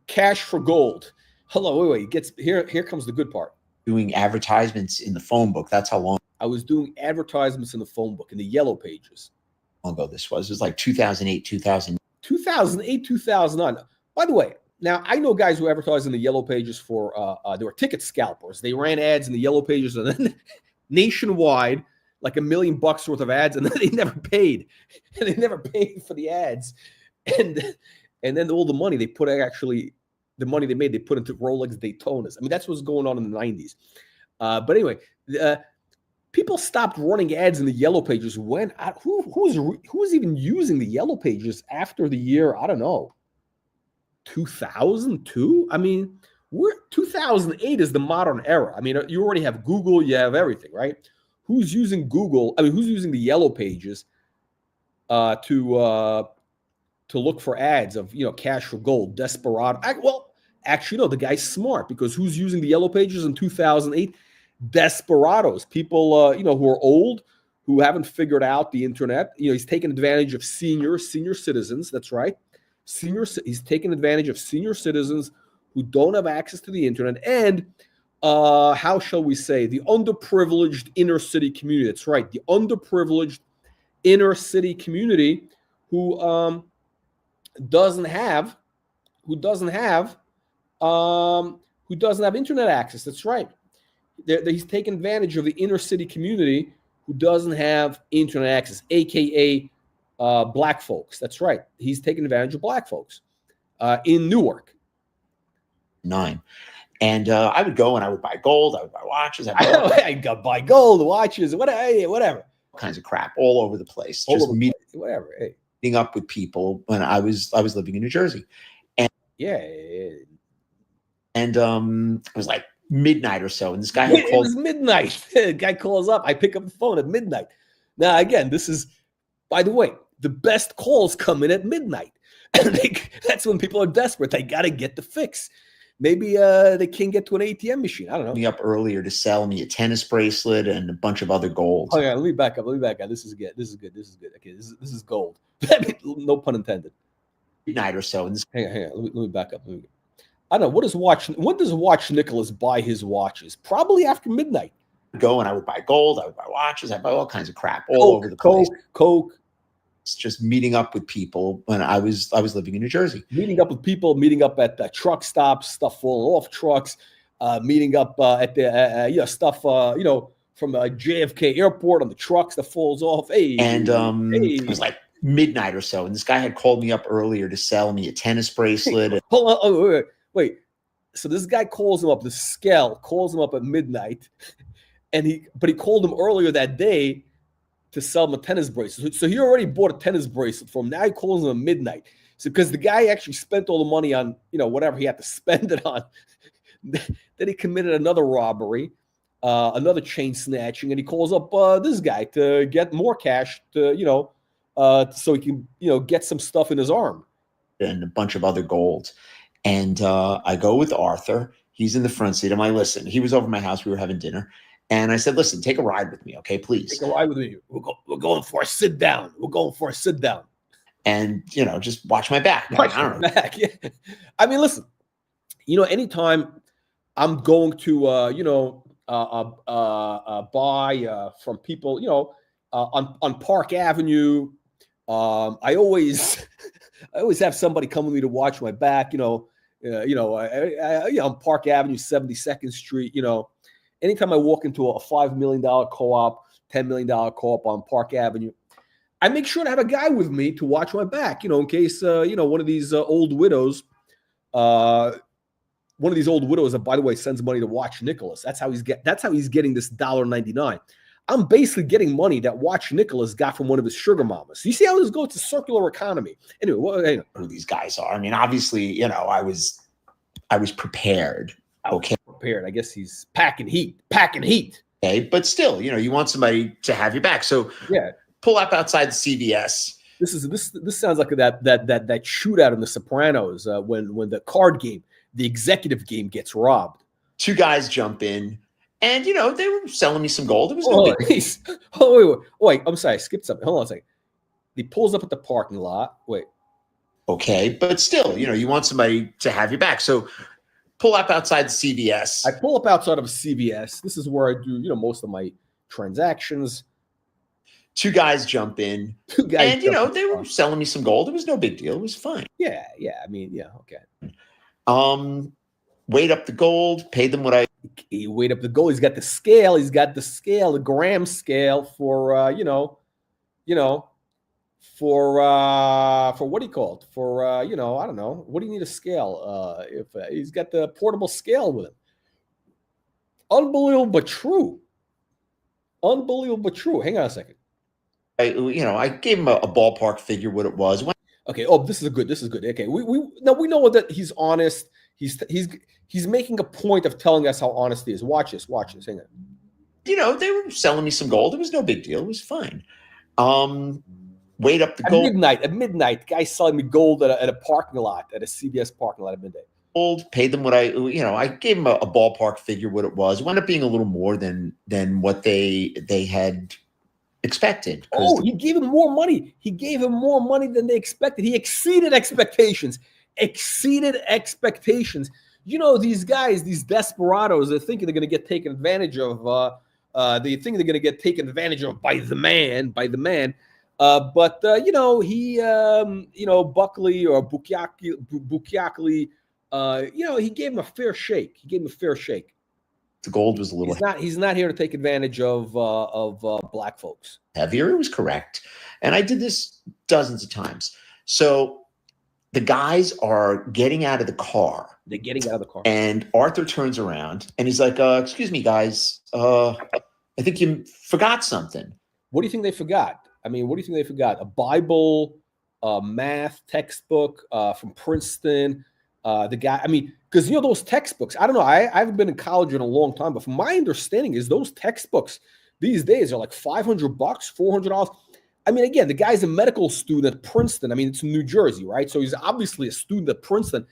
cash for gold. Hello, wait. Here comes the good part. Doing advertisements in the phone book. That's how long I was doing advertisements in the phone book, in the yellow pages. How long ago this was? It was like 2008, 2009. By the way, now I know guys who advertise in the yellow pages for they were ticket scalpers. They ran ads in the yellow pages and then nationwide, like $1 million worth of ads, and then they never paid. And they never paid for the ads. And then all the money they put the money they made, they put into Rolex Daytonas. I mean, that's what's going on in the 90s. But anyway, people stopped running ads in the yellow pages when who's even using the yellow pages after the year, I don't know, 2002? I mean, 2008 is the modern era. I mean, you already have Google, you have everything, right? Who's using Google? I mean, who's using the yellow pages to look for ads of, cash for gold, Desperado? Actually, no, the guy's smart, because who's using the yellow pages in 2008? Desperados, people, who are old, who haven't figured out the internet. He's taking advantage of senior citizens. That's right. He's taking advantage of senior citizens who don't have access to the internet, and how shall we say, the underprivileged inner city community. That's right. The underprivileged inner city community who doesn't have internet access. That's right. He's taking advantage of the inner city community who doesn't have internet access, aka black folks. That's right. He's taking advantage of black folks in Newark. 9. And I would go and I would buy gold. I would buy watches. I'd buy gold, watches, whatever. All kinds of crap all over the place. Whatever. Hey. Meeting up with people when I was living in New Jersey. And it was like midnight or so, and this guy had called. It was midnight. The guy calls up. I pick up the phone at midnight. Now, again, this is, by the way, the best calls come in at midnight. That's when people are desperate. They got to get the fix. Maybe they can't get to an ATM machine. I don't know. Me up earlier to sell me a tennis bracelet and a bunch of other gold. Oh yeah, let me back up. This is good. Okay, this is gold. No pun intended. Midnight or so, and this. Hang on. Let me back up. I don't know. When does Watch Nicholas buy his watches? Probably after midnight. Go and I would buy gold. I would buy watches. I buy all kinds of crap all over the place. Coke. It's just meeting up with people when I was living in New Jersey. Meeting up with people. Meeting up at truck stops. Stuff falling off trucks. Meeting up at the stuff. From JFK Airport on the trucks that falls off. Hey. And it was like midnight or so, and this guy had called me up earlier to sell me a tennis bracelet. Hey, hold on. Wait. So this guy calls him up. The scale calls him up at midnight, but he called him earlier that day to sell him a tennis bracelet. So he already bought a tennis bracelet from him. Now he calls him at midnight. So because the guy actually spent all the money on whatever he had to spend it on. Then he committed another robbery, another chain snatching, and he calls up this guy to get more cash so he can get some stuff in his arm and a bunch of other gold. And I go with Arthur. He's in the front seat. I'm like, listen, he was over at my house. We were having dinner. And I said, listen, take a ride with me, okay, please. Take a ride with me. We're going for a sit down. We're going for a sit down. And, just watch my back. Watch I don't my know. back. Yeah. I mean, listen, anytime I'm going to, buy from people, on Park Avenue, I always have somebody come with me to watch my back, on Park Avenue, 72nd Street, anytime I walk into a $5 million co-op, $10 million co-op on Park Avenue, I make sure to have a guy with me to watch my back, in case, one of these old widows, that, by the way, sends money to watch Nicholas. That's how he's getting this $1.99. I'm basically getting money that Watch Nicholas got from one of his sugar mamas. You see how this goes? It's a circular economy. Anyway, who these guys are. I mean, obviously, I was prepared. Okay. Prepared. I guess he's packing heat. Okay. But still, you want somebody to have your back. So yeah, pull up outside the CVS. This sounds like that shootout in The Sopranos when the card game, the executive game, gets robbed. Two guys jump in, and they were selling me some gold. It was no big deal. Wait, I'm sorry, I skipped something. Hold on a second. He pulls up at the parking lot. Wait. Okay, but still, you want somebody to have your back. So pull up outside the CVS. I pull up outside of a CVS. This is where I do, most of my transactions. Two guys jump in, and they were selling me some gold. It was no big deal. It was fine. Yeah. I mean, yeah, okay. Weighed up the gold, paid them what he weighed up the gold. He's got the scale. The gram scale for for what do you call it? For I don't know. What do you need a scale? If he's got the portable scale with him. Unbelievable but true. Hang on a second. I gave him a ballpark figure what it was. Okay. Oh, this is good. Okay. We know that he's honest. He's making a point of telling us how honest he is. Watch this. Hang on. They were selling me some gold. It was no big deal. It was fine. Weighed up the gold. At midnight, guys selling me gold at a parking lot, at a CVS parking lot at midnight. Gold, paid them what I gave him a ballpark figure what it was. It wound up being a little more than what they had expected. Oh, he gave him more money. Than they expected. He exceeded expectations. These guys, these desperados, they're thinking they're going to get taken advantage of. They think they're going to get taken advantage of by the man. But Buckley or Buckley, he gave him a fair shake. The gold was a little. He's not here to take advantage of black folks. Heavier. It was correct, and I did this dozens of times. So the guys are getting out of the car. And Arthur turns around and he's like, "Excuse me, guys. I think you forgot something." What do you think they forgot? A Bible, math textbook from Princeton. The guy, because those textbooks, I don't know. I haven't been in college in a long time, but from my understanding is those textbooks these days are like $500, $400. Again, the guy's a medical student at Princeton. It's in New Jersey, right? So he's obviously a student at Princeton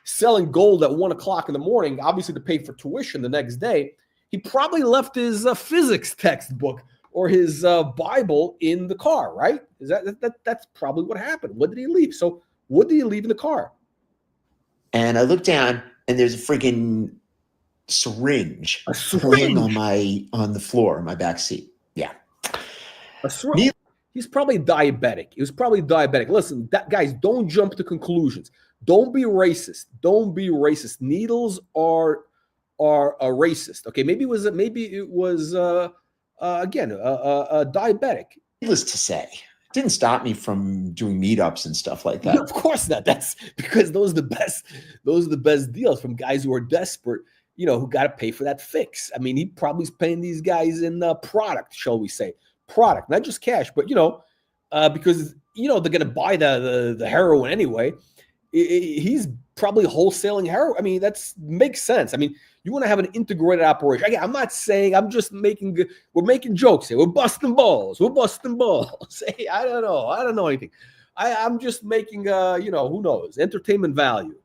selling gold at 1:00 in the morning, obviously to pay for tuition the next day. He probably left his physics textbook or his Bible in the car, right? That's probably what happened. What did he leave? So what did he leave in the car? And I look down, and there's a freaking syringe laying on the floor in my back seat. Yeah, a syringe. He's probably diabetic. He was probably diabetic. Listen, guys, don't jump to conclusions. Don't be racist. Needles are racist. Okay, maybe it was again a diabetic. Needless to say, it didn't stop me from doing meetups and stuff like that. No, of course not. That's because those are the best deals from guys who are desperate, who got to pay for that fix. He probably is paying these guys in product, shall we say. Product, not just cash, but because they're gonna buy the heroin anyway. He's probably wholesaling heroin. That makes sense. You want to have an integrated operation. Again, I'm not saying. I'm just we're making jokes here. We're busting balls. Hey, I don't know anything. I'm just making who knows, entertainment value.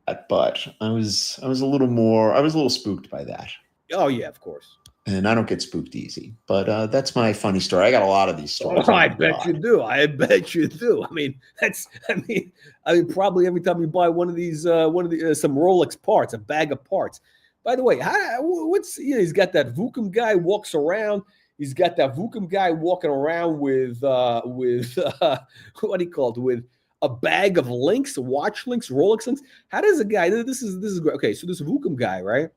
but I was a little spooked by that. Oh yeah, of course. And I don't get spooked easy, but that's my funny story. I got a lot of these stories. Oh, I bet you do. I bet you do. I mean, probably every time you buy one of these, some Rolex parts, a bag of parts. By the way, he's got that Vookum guy walks around. He's got that Vookum guy walking around with what do you call it? With a bag of links, watch links, Rolex links. How does a guy? This is great. Okay, so this Vookum guy, right?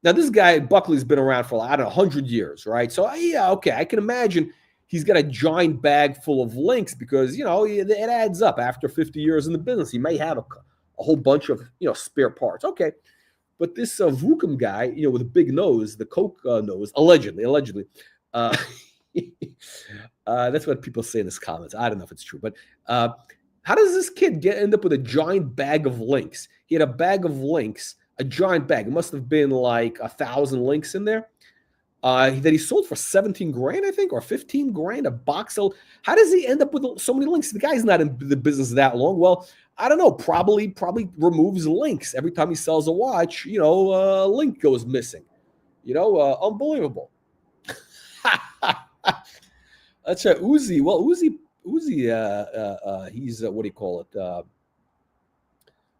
Now, this guy, Buckley's been around for, 100 years, right? So, yeah, okay, I can imagine he's got a giant bag full of links because, it adds up after 50 years in the business. He may have a whole bunch of, spare parts. Okay. But this Vookum guy, with a big nose, the Coke nose, allegedly, that's what people say in his comments. I don't know if it's true. But how does this kid end up with a giant bag of links? He had a bag of links. A giant bag. It must have been like 1,000 links in there. That he sold for 17 grand, I think, or 15 grand a box. So how does he end up with so many links? The guy's not in the business that long. Well, I don't know. Probably removes links every time he sells a watch. A link goes missing. Unbelievable. That's right, Uzi. Well, Uzi. He's what do you call it?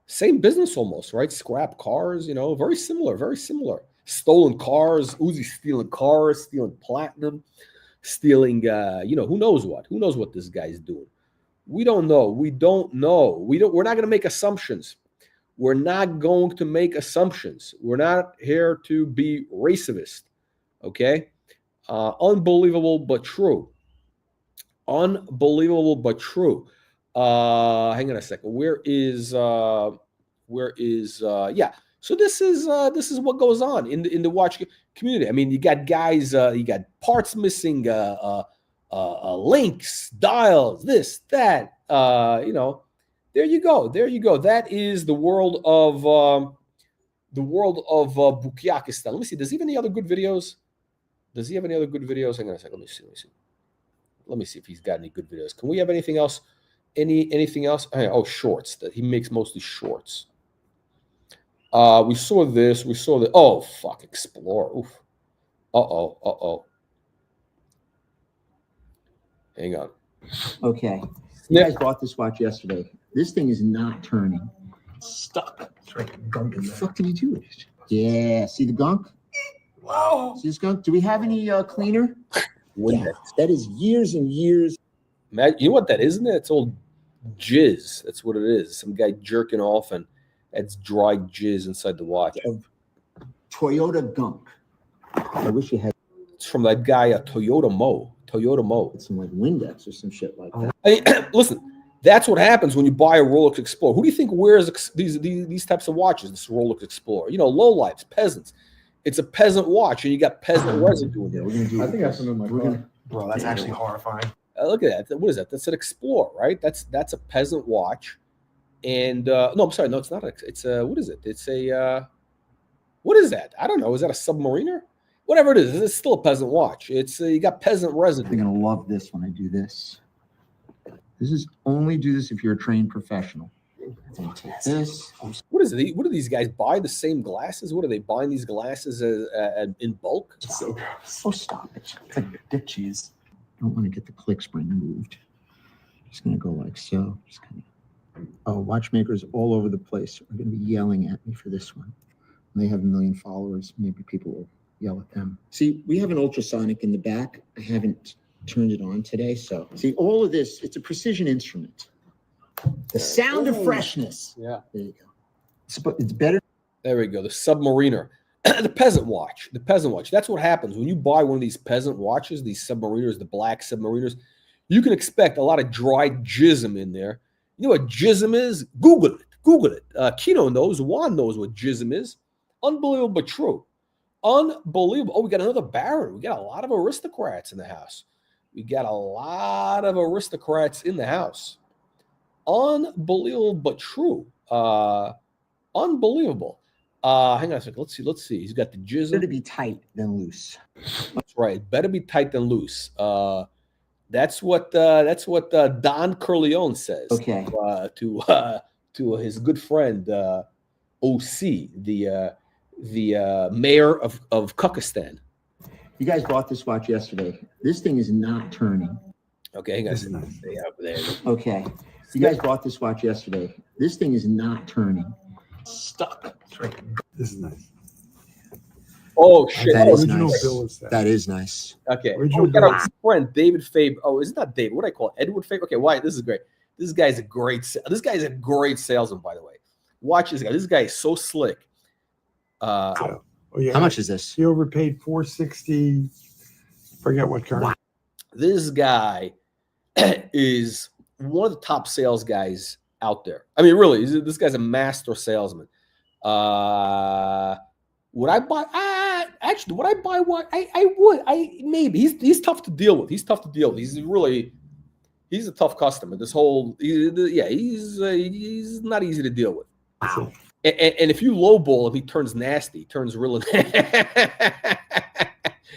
Same business almost, right? Scrap cars, very similar. Stolen cars, Uzi stealing cars, stealing platinum, stealing, who knows what? Who knows what this guy's doing? We don't know. We're not going to make assumptions. We're not going to make assumptions. We're not here to be racist, okay? Unbelievable, but true. Unbelievable, but true. Hang on a second. Yeah. So this is what goes on in the watch community. I mean, you got guys, you got parts missing, links, dials, this, that. There you go. That is the world of Bukyakistan. Let me see. Does he have any other good videos? Hang on a second. Let me see if he's got any good videos. Can we have anything else? Anything else? Oh, shorts. That he makes mostly shorts. We saw this. We saw the. Oh, fuck, Explorer. Oof. Uh-oh. Hang on. Okay. You guys bought this watch yesterday. This thing is not turning. It's stuck. It's right. Gunk in there. What the fuck did you do with it? Yeah. See the gunk? Wow. See this gunk? Do we have any cleaner? Yeah. That is years and years. You know what that is, isn't it? It's old jizz. That's what it is. Some guy jerking off, and that's dry jizz inside the watch. Toyota gunk. I wish you had. It's from that guy, Toyota Mo. Some like Windex or some shit like that. Hey, listen, that's what happens when you buy a Rolex Explorer. Who do you think wears these types of watches? This Rolex Explorer. Lowlifes, peasants. It's a peasant watch, and you got peasant residue in there. I think I have some in my car. Bro, that's actually horrifying. Look at that. What is that? That's an Explorer, right? That's a peasant watch. And no, I'm sorry. No, it's not. It's a, what is it? It's a, what is that? I don't know. Is that a Submariner? Whatever it is, it's still a peasant watch. It's you got peasant residue. You're gonna love this when I do this. This is only do this if you're a trained professional. Take this. What is it? What do these guys buy the same glasses? What are they buying these glasses in bulk? So stop it. It's like dip cheese. I don't want to get the click spring moved. Just gonna go like so. Just kind of. Oh, watchmakers all over the place are gonna be yelling at me for this one. And they have 1 million followers. Maybe people will yell at them. See, we have an ultrasonic in the back. I haven't turned it on today. So see, all of this, it's a precision instrument. The sound of freshness. Yeah. There you go. It's better. There we go. The Submariner. The peasant watch. That's what happens when you buy one of these peasant watches, these Submariners, the black Submariners. You can expect a lot of dried jism in there. You know what jism is? Google it. Kino knows. Juan knows what jism is. Unbelievable, but true. Unbelievable. Oh, we got another baron. We got a lot of aristocrats in the house. Unbelievable, but true. Unbelievable. Hang on a second. Let's see. He's got the jism. Better to be tight than loose. That's right. Better be tight than loose. That's what Don Corleone says. Okay. To his good friend OC, the mayor of Kyrgyzstan. You guys bought this watch yesterday. This thing is not turning. Okay, hang on. This is nice. Yeah, there. Okay. You guys bought this watch yesterday. This thing is not turning. Stuck. This is nice. Oh shit! That Oh, is Original nice. bill of sale. That is nice. okay. Original We got bill. our friend David Faber. Oh, is it not David? What do I call it? Edward Faber. Okay, why? This is great. This guy's a great salesman, by the way. Watch this guy. This guy is so slick. Oh, yeah. How much is this? He overpaid $460. Forget what currency. This guy is one of the top sales guys out there. I mean, really, this guy's a master salesman. Would I buy? Actually, would I buy one? I would. Maybe he's tough to deal with. He's a tough customer. This whole he's not easy to deal with. Wow. And if you lowball him, he turns nasty. He turns real.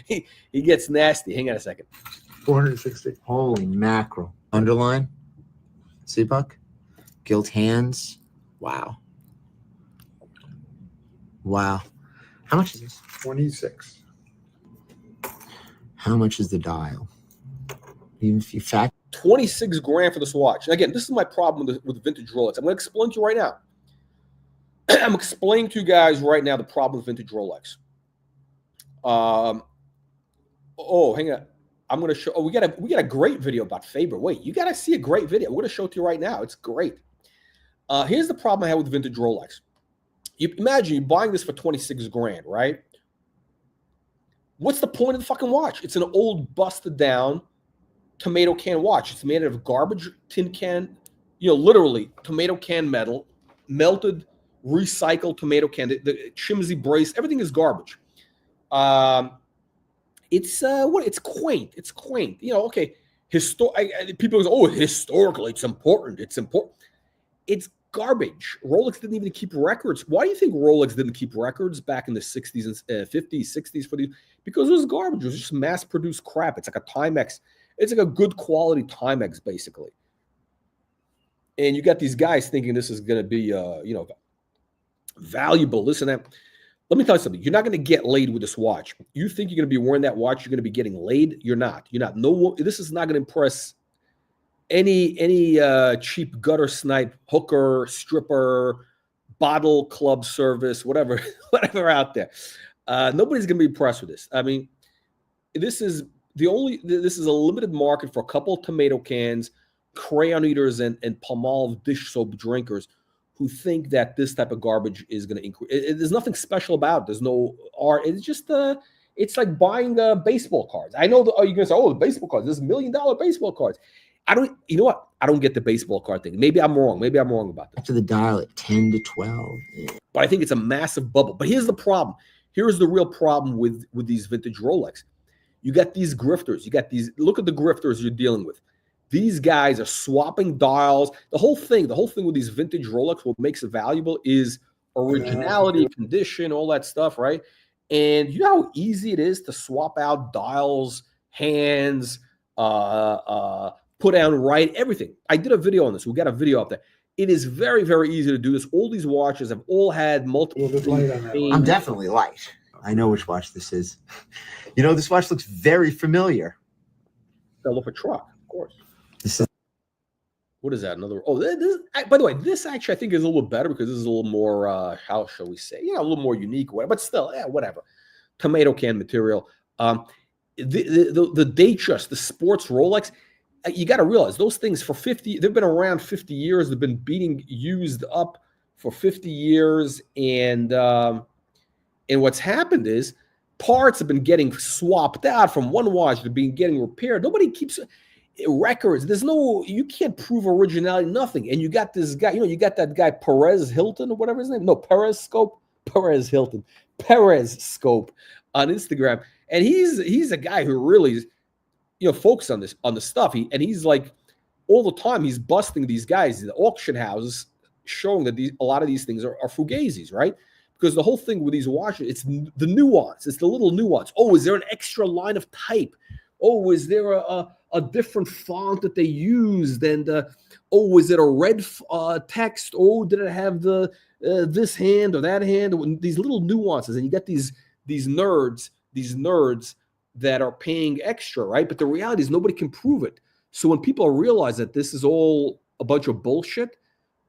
he gets nasty. Hang on a second. 460. Holy mackerel. Underline. See, Buck? Gilt hands. Wow. Wow. How much is this? 26. How much is the dial? Even if you fact 26 grand for this watch. Again, this is my problem with vintage Rolex. I'm going to explain to you right now. I'm explaining to you guys right now the problem with vintage Rolex. Hang on. I'm going to show. Oh, we got a great video about Faber. Wait, you got to see a great video. I'm going to show it to you right now. It's great. Here's the problem I have with vintage Rolex. You imagine you're buying this for 26 grand, right? What's the point of the fucking watch? It's an old, busted down tomato can watch. It's made out of garbage tin can, literally tomato can metal, melted, recycled tomato can. The chimney brace, everything is garbage. It's quaint. It's quaint. Okay. People go, historically, it's important. It's important. It's garbage. Rolex didn't even keep records. Why do you think Rolex didn't keep records back in the 60s and 50s, 60s for these? Because it was garbage. It was just mass-produced crap. It's like a Timex. It's like a good quality Timex, basically. And you got these guys thinking this is going to be, valuable. Listen, let me tell you something. You're not going to get laid with this watch. You think you're going to be wearing that watch, you're going to be getting laid. You're not. No, this is not going to impress any cheap gutter snipe, hooker, stripper, bottle club service, whatever out there. Nobody's going to be impressed with this. I mean, this is a limited market for a couple of tomato cans, crayon eaters, and Palmolive dish soap drinkers who think that this type of garbage is going to increase. There's nothing special about it. There's no art. It's just it's like buying baseball cards. I know you're going to say, the baseball cards. There's $1 million baseball cards. You know what? I don't get the baseball card thing. Maybe I'm wrong. Maybe I'm wrong about that. to the dial at 10 to 12. Yeah. But I think it's a massive bubble. But here's the problem. Here's the real problem with these vintage Rolex. You got these grifters. Look at the grifters you're dealing with. These guys are swapping dials. The whole thing with these vintage Rolex, what makes it valuable is originality, condition, all that stuff, right? And you know how easy it is to swap out dials, hands, put down right, everything. I did a video on this. We got a video up there. It is very, very easy to do this. All these watches have all had multiple. I'm definitely light. I know which watch this is. This watch looks very familiar. Fell off a truck, of course. This is What is that? Another? Oh, by the way, this actually I think is a little better because this is a little more. How shall we say? A little more unique, whatever. But still, whatever. Tomato can material. The Datejust, the sports Rolex. You got to realize those things for 50. They've been around 50 years. They've been being used up for 50 years, and what's happened is parts have been getting swapped out from one watch to being getting repaired. Nobody keeps records. You can't prove originality, nothing. And you got this guy, you got that guy Perez Hilton or whatever his name. No, Perez Scope on Instagram. And he's a guy who really, focused on the stuff. He's like all the time he's busting these guys, the auction houses, showing that a lot of these things are fugazis, right? Because the whole thing with these watches, it's the nuance. It's the little nuance. Oh, is there an extra line of type? Oh, is there a different font that they used? And was it a red text? Oh, did it have the this hand or that hand, these little nuances, and you get these nerds that are paying extra, right? But the reality is nobody can prove it. So when people realize that this is all a bunch of bullshit,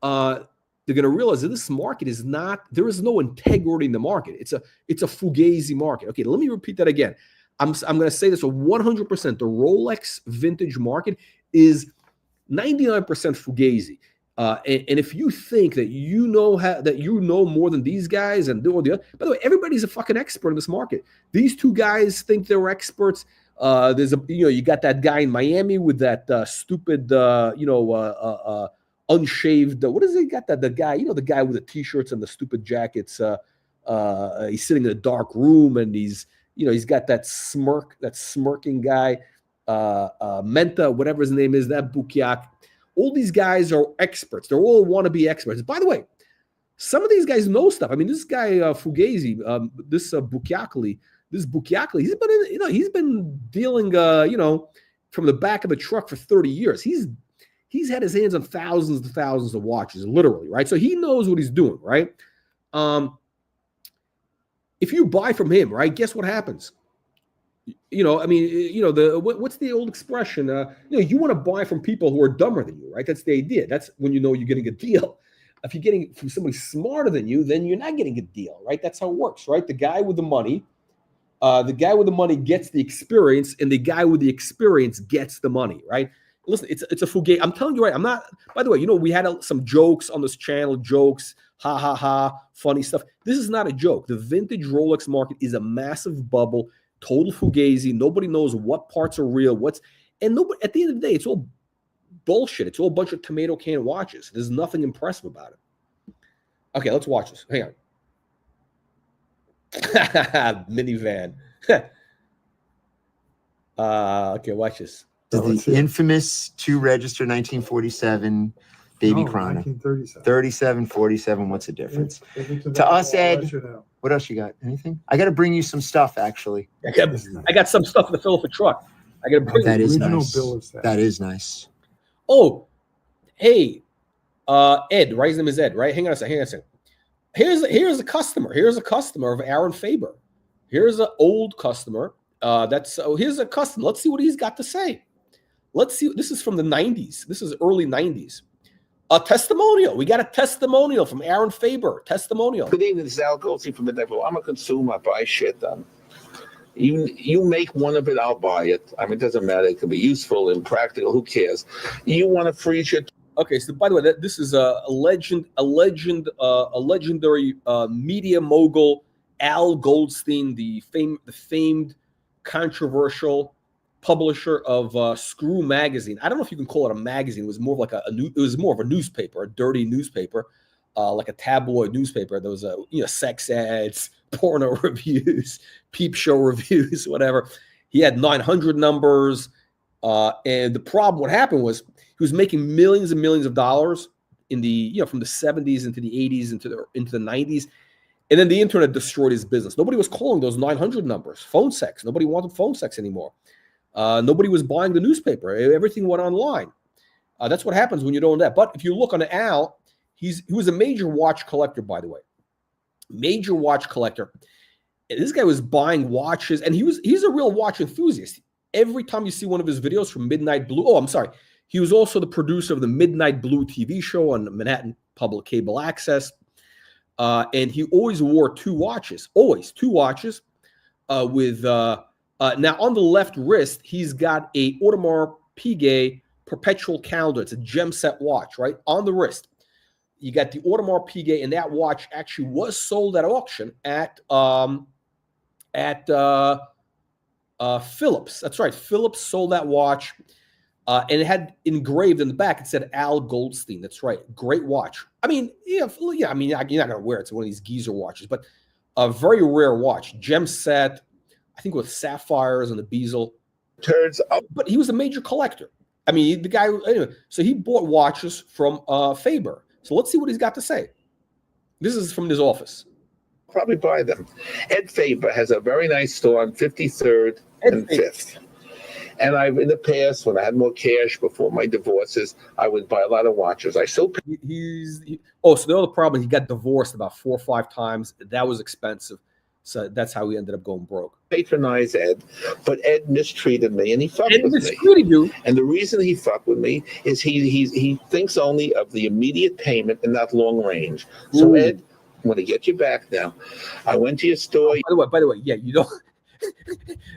they're going to realize that this market is not. There is no integrity in the market. It's a fugazi market. Okay, let me repeat that again. I'm going to say this 100%. The Rolex vintage market is 99% fugazi. And if you think that you know more than these guys and do all the other, by the way, everybody's a fucking expert in this market. These two guys think they're experts. You got that guy in Miami with that stupid, unshaved. What is he got? The guy, the guy with the t-shirts and the stupid jackets. He's sitting in a dark room and he's got that smirking guy, Menta, whatever his name is, that Bukiak. All these guys are experts. They're all wannabe experts. By the way, some of these guys know stuff. I mean, this guy Fugazi, this Buckley, he's been dealing, from the back of the truck for 30 years. He's had his hands on thousands and thousands of watches, literally, right? So he knows what he's doing, right? If you buy from him, right, guess what happens? What's the old expression? You want to buy from people who are dumber than you, right? That's the idea. That's when you know you're getting a deal. If you're getting from somebody smarter than you, then you're not getting a deal, right? That's how it works, right? The guy with the money gets the experience, and the guy with the experience gets the money, right? Listen, it's a fugazi. I'm telling you, right? I'm not. By the way, we had some jokes on this channel, ha ha ha, funny stuff. This is not a joke. The vintage Rolex market is a massive bubble. Total fugazi. Nobody knows what parts are real. And nobody. At the end of the day, it's all bullshit. It's all a bunch of tomato can watches. There's nothing impressive about it. Okay, let's watch this. Hang on. Minivan. Okay, watch this. The infamous 2-register 1947 Baby Chrono. 1937. 37, 47. What's the difference? To us, Ed. What else you got? Anything? I got to bring you some stuff, actually. I got some stuff in the fill of a truck. I got to bring that is original nice. bill of sale. That is nice. Oh, hey, Ed, right? His name is Ed, right? Hang on a second. Here's a customer. Here's a customer of Aaron Faber. Here's an old customer. Here's a customer. Let's see what he's got to say. Let's see. This is from the 90s. This is early 90s. A testimonial. We got a testimonial from Aaron Faber. Testimonial. Good evening, this is Al Goldstein from the Devil. I'm a consumer. I buy shit done. You make one of it, I'll buy it. I mean, it doesn't matter. It can be useful and practical. Who cares? You want to free shit? Okay, so by the way, this is a legendary media mogul, Al Goldstein, the famed, controversial publisher of Screw magazine. I don't know if you can call it a magazine. It was more of like it was more of a newspaper, a dirty newspaper, like a tabloid newspaper. There was sex ads, porno reviews, peep show reviews, whatever. He had 900 numbers, and the problem, what happened was he was making millions and millions of dollars in the from the 70s into the 80s into the 90s, and then the internet destroyed his business. Nobody was calling those 900 numbers phone sex. Nobody wanted phone sex anymore. Nobody was buying the newspaper. Everything went online. That's what happens when you don't know that. But if you look on Al, he was a major watch collector, by the way. Major watch collector. And this guy was buying watches, and he's a real watch enthusiast. Every time you see one of his videos from Midnight Blue, he was also the producer of the Midnight Blue TV show on Manhattan Public Cable Access. And he always wore two watches, with now on the left wrist, he's got a Audemars Piguet perpetual calendar. It's a gem set watch, right? On the wrist. You got the Audemars Piguet, and that watch actually was sold at auction at Phillips. That's right. Phillips sold that watch, and it had engraved in the back. It said Al Goldstein. That's right. Great watch. I mean, yeah. I mean, you're not gonna wear it. It's one of these geezer watches, but a very rare watch, gem set. I think with sapphires and the bezel. Turns up. But he was a major collector. I mean, the guy. Anyway, so he bought watches from Faber. So let's see what he's got to say. This is from his office. Probably buy them. Ed Faber has a very nice store on 53rd and 5th. And I've in the past, when I had more cash before my divorces, I would buy a lot of watches. I still pay. So the other problem, he got divorced about 4 or 5 times. That was expensive. So that's how he ended up going broke. Patronize Ed, but Ed mistreated me and he fucked Ed with mistreated me. you. And the reason he fucked with me is he thinks only of the immediate payment and not long range. So Ed, I'm going to get you back now. I went to your store. By the way, yeah, you don't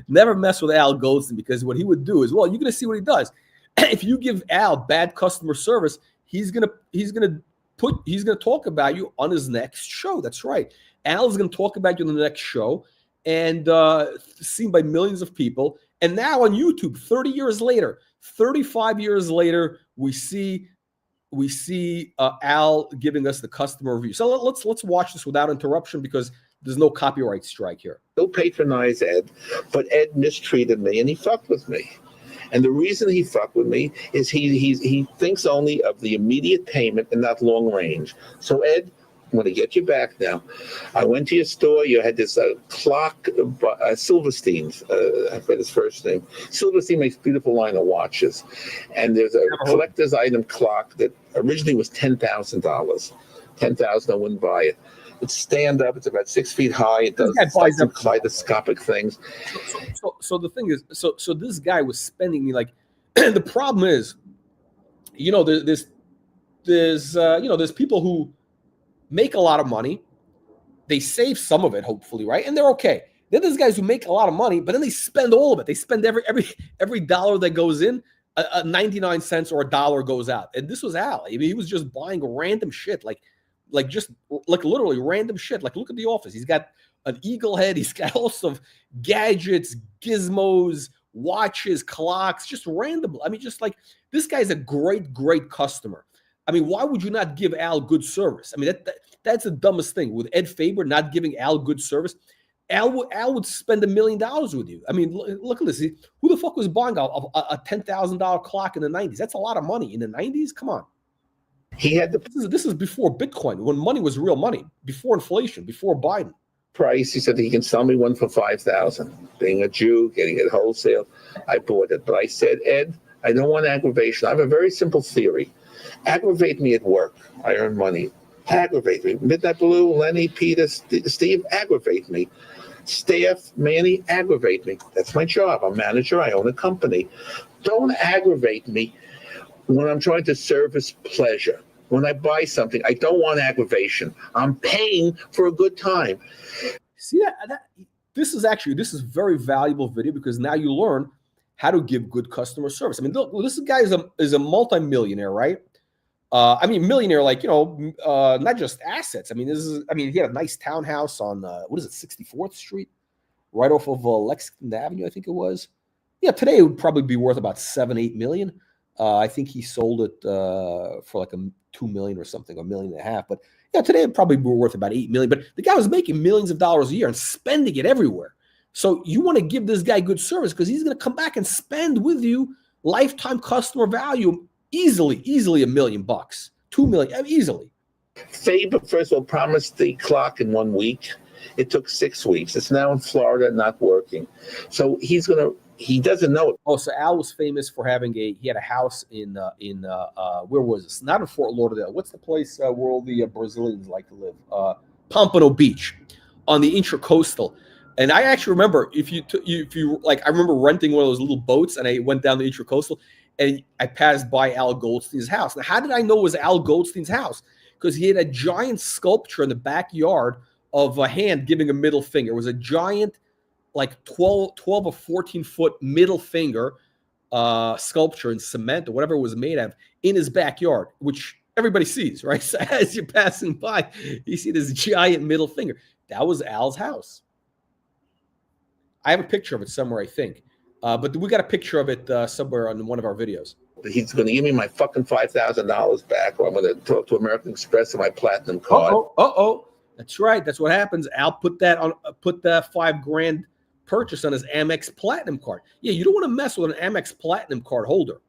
never mess with Al Goldstein, because what he would do is, well, you're going to see what he does. If you give Al bad customer service, he's going to talk about you on his next show. That's right. Al is going to talk about you on the next show, and seen by millions of people. And now on YouTube, 30 years later, 35 years later, we see Al giving us the customer review. So let's watch this without interruption, because there's no copyright strike here. Still patronize Ed, but Ed mistreated me and he fucked with me. And the reason he fucked with me is he thinks only of the immediate payment and not long range. So Ed, I'm going to get you back now. I went to your store. You had this clock, Silverstein's. I forget his first name. Silverstein makes a beautiful line of watches. And there's a collector's item clock that originally was $10,000. $10,000, I wouldn't buy it. It's stand up. It's about 6 feet high. It does some kaleidoscopic things. So the thing is, so this guy was spending me like. The problem is, there's people who make a lot of money. They save some of it, hopefully, right? And they're okay. Then there's guys who make a lot of money, but then they spend all of it. They spend every dollar that goes in, 99 cents or $1 goes out. And this was Al. I mean, he was just buying random shit, like literally random shit. Like, look at the office. He's got an eagle head. He's got all sorts of gadgets, gizmos, watches, clocks, just random. I mean, just like, this guy's a great customer. I mean, why would you not give Al good service? I mean, that's the dumbest thing. With Ed Faber not giving Al good service, Al would spend $1 million with you. I mean, look at this. Who the fuck was buying a $10,000 clock in the 90s? That's a lot of money in the 90s. Come on. He had this is before Bitcoin, when money was real money, before inflation, before Biden. Price. He said that he can sell me one for $5,000. Being a Jew, getting it wholesale, I bought it. But I said, Ed, I don't want aggravation. I have a very simple theory. Aggravate me at work. I earn money. Aggravate me. Midnight Blue, Lenny, Peter, Steve, aggravate me. Staff, Manny, aggravate me. That's my job. I'm a manager. I own a company. Don't aggravate me when I'm trying to service pleasure. When I buy something, I don't want aggravation. I'm paying for a good time. See that this is very valuable video, because now you learn how to give good customer service. I mean, look, this guy is a multimillionaire, right? I mean, millionaire, like, not just assets. I mean, he had a nice townhouse on, 64th Street, right off of Lexington Avenue, I think it was. Yeah, today it would probably be worth about $7-8 million. I think he sold it for like $2 million or something, $1.5 million. But yeah, today it'd probably be worth about $8 million. But the guy was making millions of dollars a year and spending it everywhere. So you want to give this guy good service, because he's going to come back and spend with you lifetime customer value easily $1 million, $2 million, easily. Faber, first of all, promised the clock in 1 week. It took 6 weeks. It's now in Florida, not working. So he doesn't know it. Oh, so Al was famous for he had a house in where was this? Not in Fort Lauderdale. What's the place where all the Brazilians like to live? Pompano Beach, on the Intracoastal. And I actually remember, if you I remember renting one of those little boats, and I went down the Intracoastal, and I passed by Al Goldstein's house. Now, how did I know it was Al Goldstein's house? Because he had a giant sculpture in the backyard of a hand giving a middle finger. It was a giant, like 12 or 14-foot middle finger sculpture in cement or whatever it was made of in his backyard, which everybody sees, right? So as you're passing by, you see this giant middle finger. That was Al's house. I have a picture of it somewhere, I think. But we got a picture of it somewhere on one of our videos. He's going to give me my fucking $5,000 back, or I'm going to talk to American Express on my platinum card. That's right. That's what happens. Al put that $5,000 purchase on his Amex Platinum card. Yeah, you don't want to mess with an Amex Platinum card holder.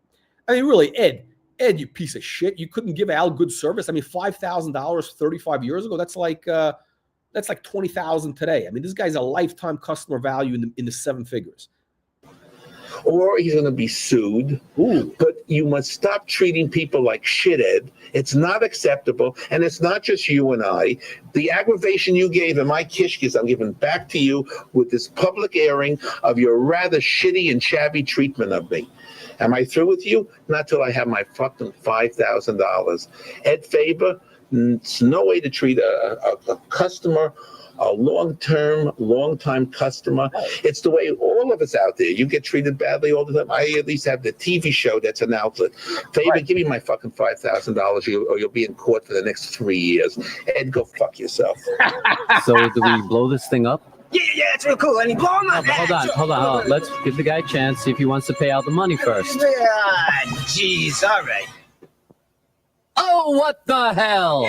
I mean, really, Ed, you piece of shit. You couldn't give Al good service. I mean, $5,000 35 years ago. That's like $20,000 today. I mean, this guy's a lifetime customer value in the 7 figures. or he's going to be sued. Ooh. But you must stop treating people like shit, Ed. It's not acceptable, and it's not just you and I. The aggravation you gave in my kishkis, I'm giving back to you with this public airing of your rather shitty and shabby treatment of me. Am I through with you? Not till I have my fucking $5,000. Ed Faber, it's no way to treat a customer, a long-time customer. It's the way all of us out there. You get treated badly all the time. I at least have the TV show that's an outlet. Faber, give me my fucking $5,000 or you'll be in court for the next 3 years. Ed, go fuck yourself. So do we blow this thing up? Yeah, it's real cool. And he blow him up. Hold on. Let's give the guy a chance, see if he wants to pay out the money first. Jeez, all right. Oh, what the hell?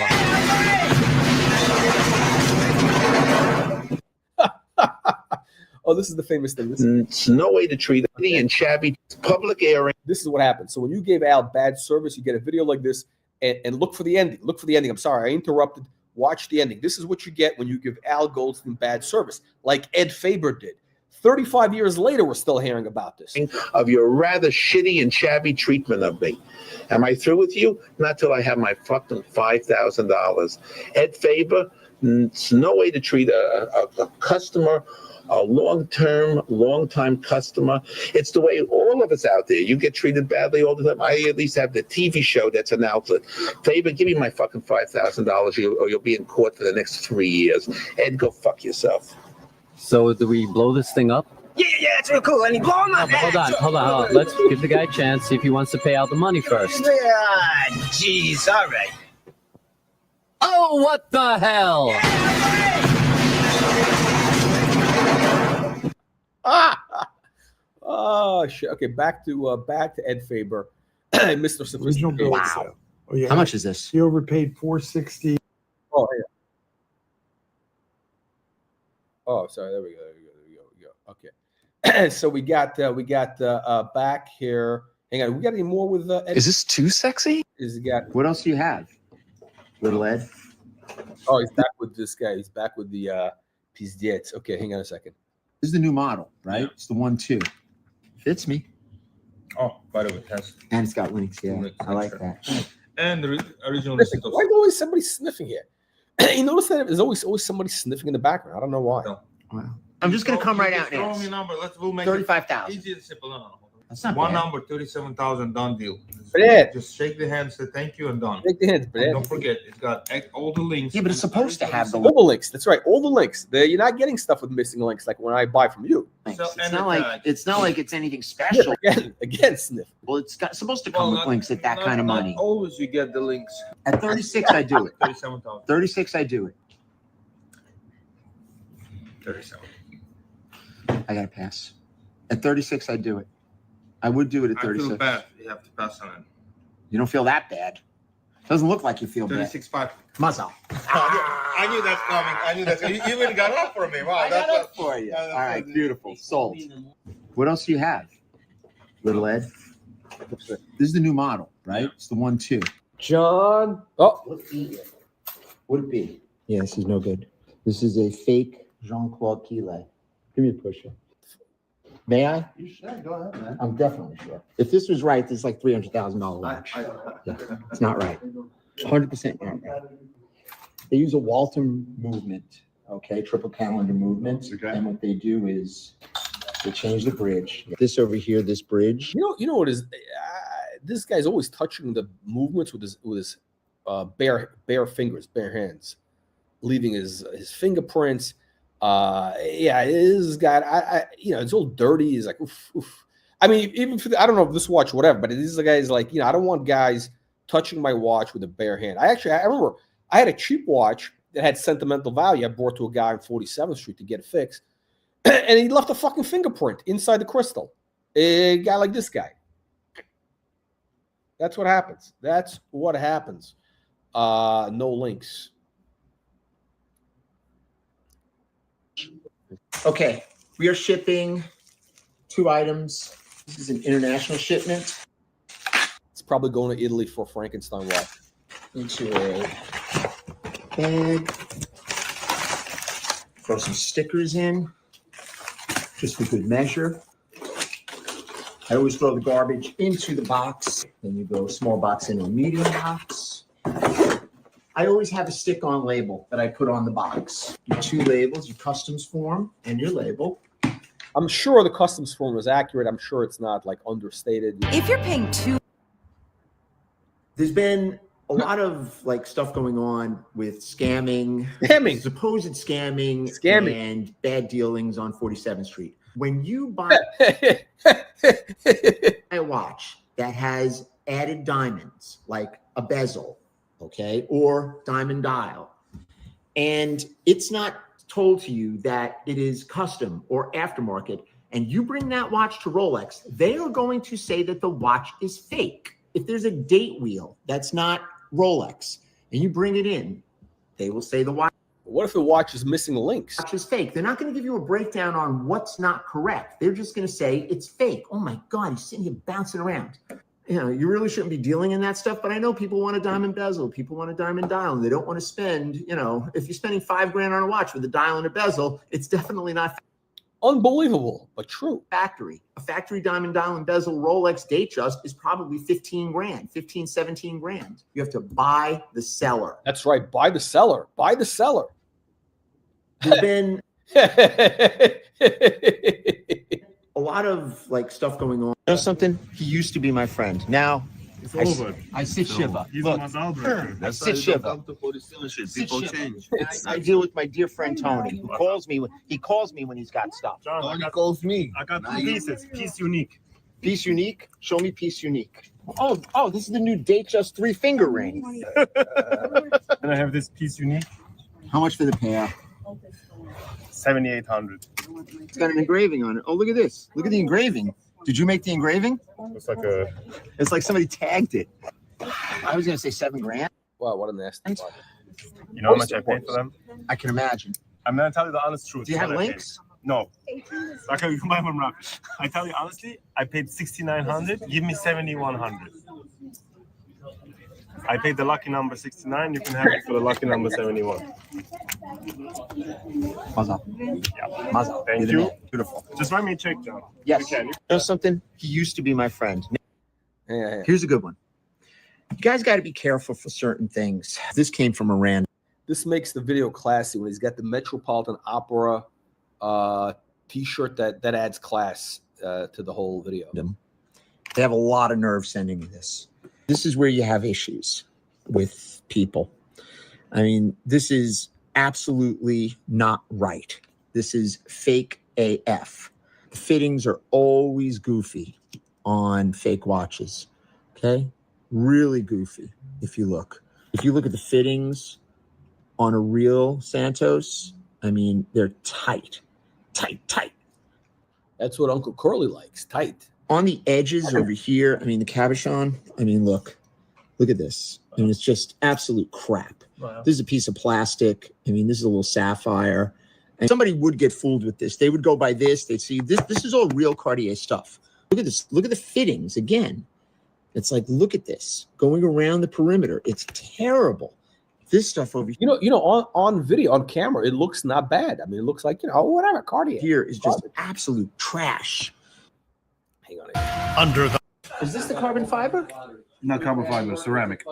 Oh, this is the famous thing. It's no way to treat a and shabby public airing. This is what happens. So when you gave Al bad service, you get a video like this and look for the ending. Look for the ending. I'm sorry, I interrupted. Watch the ending. This is what you get when you give Al Goldstein bad service, like Ed Faber did. 35 years later, we're still hearing about this. Of your rather shitty and shabby treatment of me. Am I through with you? Not till I have my fucking $5,000. Ed Faber, it's no way to treat a customer, a long-time customer. It's the way all of us out there. You get treated badly all the time. I at least have the TV show that's an outlet. Faber, give me my fucking $5,000 or you'll be in court for the next 3 years. Ed, go fuck yourself. So do we blow this thing up? Yeah, it's real cool. And he blow him up. Hold on. Let's give the guy a chance, see if he wants to pay out the money first. Jeez, all right. Oh, what the hell? Oh shit. Okay, back to Ed Faber, Mr. Original bill. Sophisticated. Wow. Oh yeah. How much is this? He overpaid $460. Oh yeah. Oh, sorry. There we go. Okay. So we got back here. Hang on. We got any more with Ed? Is this too sexy? Is he got? What else do you have, little Ed? Oh, he's back with this guy. He's back with the Pizdets. Okay, hang on a second. This is the new model, right? Yeah. It's the 1-2. Fits me. Oh, by the way, it has. And it's got links. Yeah, I like that. And the original. Why is always somebody sniffing here? You notice that there's always somebody sniffing in the background. I don't know why. No. Wow. I'm just gonna come right out Throw now. me a number. We'll make 35,000. Easy and simple. No. That's not One bad. number, 37,000, done deal. Brad. Just shake the hand, say thank you, and done. Shake the hands, And Brad. don't forget, it's got all the links. Yeah, but it's supposed to have the All the links. That's right. All the links. You're not getting stuff with missing links like when I buy from you. links. So- It's and not the like tag. it's anything special. Again, sniff. Well, it's supposed to come with links at that kind of money. Always you get the links. At 36, I do it. 37,000. 36, I do it. 37. I gotta pass. At 36, I do it. I would do it at I feel 36. bad. You have to pass on it. You don't feel that bad. Doesn't look like you feel bad. 36.5. Muzzle. I knew that's coming. I knew that's coming. You even got up for me. Wow, I that's got up for you. All right, beautiful. Sold. What else do you have, little Ed? This is the new model, right? It's the 1-2. John. Oh, Would it be? Yeah, this is no good. This is a fake Jean-Claude Quillet. Give me a pusher. May I? You should. Go ahead, man. I'm definitely sure. If this was right, this is like $300,000 watch. Yeah, it's not right. 100% not right. They use a Walton movement, okay, triple calendar movement. Okay. And what they do is they change the bridge. This over here, this bridge. you know what is? This guy's always touching the movements with his bare fingers, bare hands, leaving his fingerprints. Yeah, this guy, it's all dirty. He's like, oof, oof. I mean, even for I don't know if this watch, whatever, but these guys like, I don't want guys touching my watch with a bare hand. I remember I had a cheap watch that had sentimental value. I brought to a guy on 47th Street to get it fixed, and he left a fucking fingerprint inside the crystal. A guy like this guy. That's what happens. That's what happens. No links. Okay, we are shipping 2 items. This is an international shipment It's probably going to Italy for Frankenstein Rolex. into a bag. Throw some stickers in, just for good measure. I always throw the garbage into the box. Then you go small box into a medium box. I always have a stick-on label that I put on the box. Your 2 labels, your customs form and your label. I'm sure the customs form is accurate. I'm sure it's not like understated. If you're paying There's been a lot of like stuff going on with scamming, supposed scamming, and bad dealings on 47th Street. When you buy a watch that has added diamonds, like a bezel, okay, or diamond dial, and it's not told to you that it is custom or aftermarket, and you bring that watch to Rolex, they are going to say that the watch is fake. If there's a date wheel that's not Rolex and you bring it in, they will say the watch. What if the watch is missing links? Watch is fake. They're not going to give you a breakdown on what's not correct. They're just going to say it's fake. Oh my God, he's sitting here bouncing around. You know, you really shouldn't be dealing in that stuff, but I know people want a diamond bezel. People want a diamond dial, and they don't want to spend, you know, if you're spending $5 grand on a watch with a dial and a bezel, it's definitely not unbelievable, but true. Factory. A factory diamond dial and bezel Rolex Datejust is probably 15 grand, 15, 17 grand. You have to buy the seller. That's right. Buy the seller. Buy the seller. There's been a lot of like stuff going on. You know something? He used to be my friend. Now I sit Shiva. Look, I sit Shiva. I deal with my dear friend Tony, who calls me. He calls me when he's got stuff. Tony calls me. I got 2 pieces. Piece unique. Piece unique. Show me piece unique. Oh, this is the new Datejust 3-finger ring. And I have this piece unique. How much for the pair? 7,800. It's got an engraving on it. Oh, look at this. Look at the engraving. Did you make the engraving? It's like somebody tagged it. I was gonna say 7 grand. Wow, what a nasty one. You know how much I paid for them? I can imagine. I'm gonna tell you the honest truth. Do you have links? No. Okay, you can buy them wrong. I tell you honestly, I paid 6,900. Give me 7,100. I paid the lucky number 69. You can have it for the lucky number 71. Mazel. Yeah. Mazel. Thank you. Beautiful. Just write me a check, John. Yes. You can. You know something? He used to be my friend. Yeah. Here's a good one. You guys got to be careful for certain things. This came from Iran. This makes the video classy when he's got the Metropolitan Opera T-shirt that adds class to the whole video. They have a lot of nerve sending me this. This is where you have issues with people. I mean, this is absolutely not right. This is fake AF. The fittings are always goofy on fake watches. Okay? Really goofy if you look. If you look at the fittings on a real Santos, I mean, they're tight. Tight. That's what Uncle Curly likes, tight. On the edges over here, I mean, the cabochon, I mean, look at this. I mean, it's just absolute crap. Wow. This is a piece of plastic. I mean, this is a little sapphire. And somebody would get fooled with this. They would go by this. They'd see this. This is all real Cartier stuff. Look at this. Look at the fittings again. It's like, look at this. Going around the perimeter. It's terrible. This stuff over here. You know, on video, on camera, it looks not bad. I mean, it looks like, whatever, Cartier. Here is just absolute trash. Hang on. Is this the carbon fiber? Not carbon fiber, ceramic.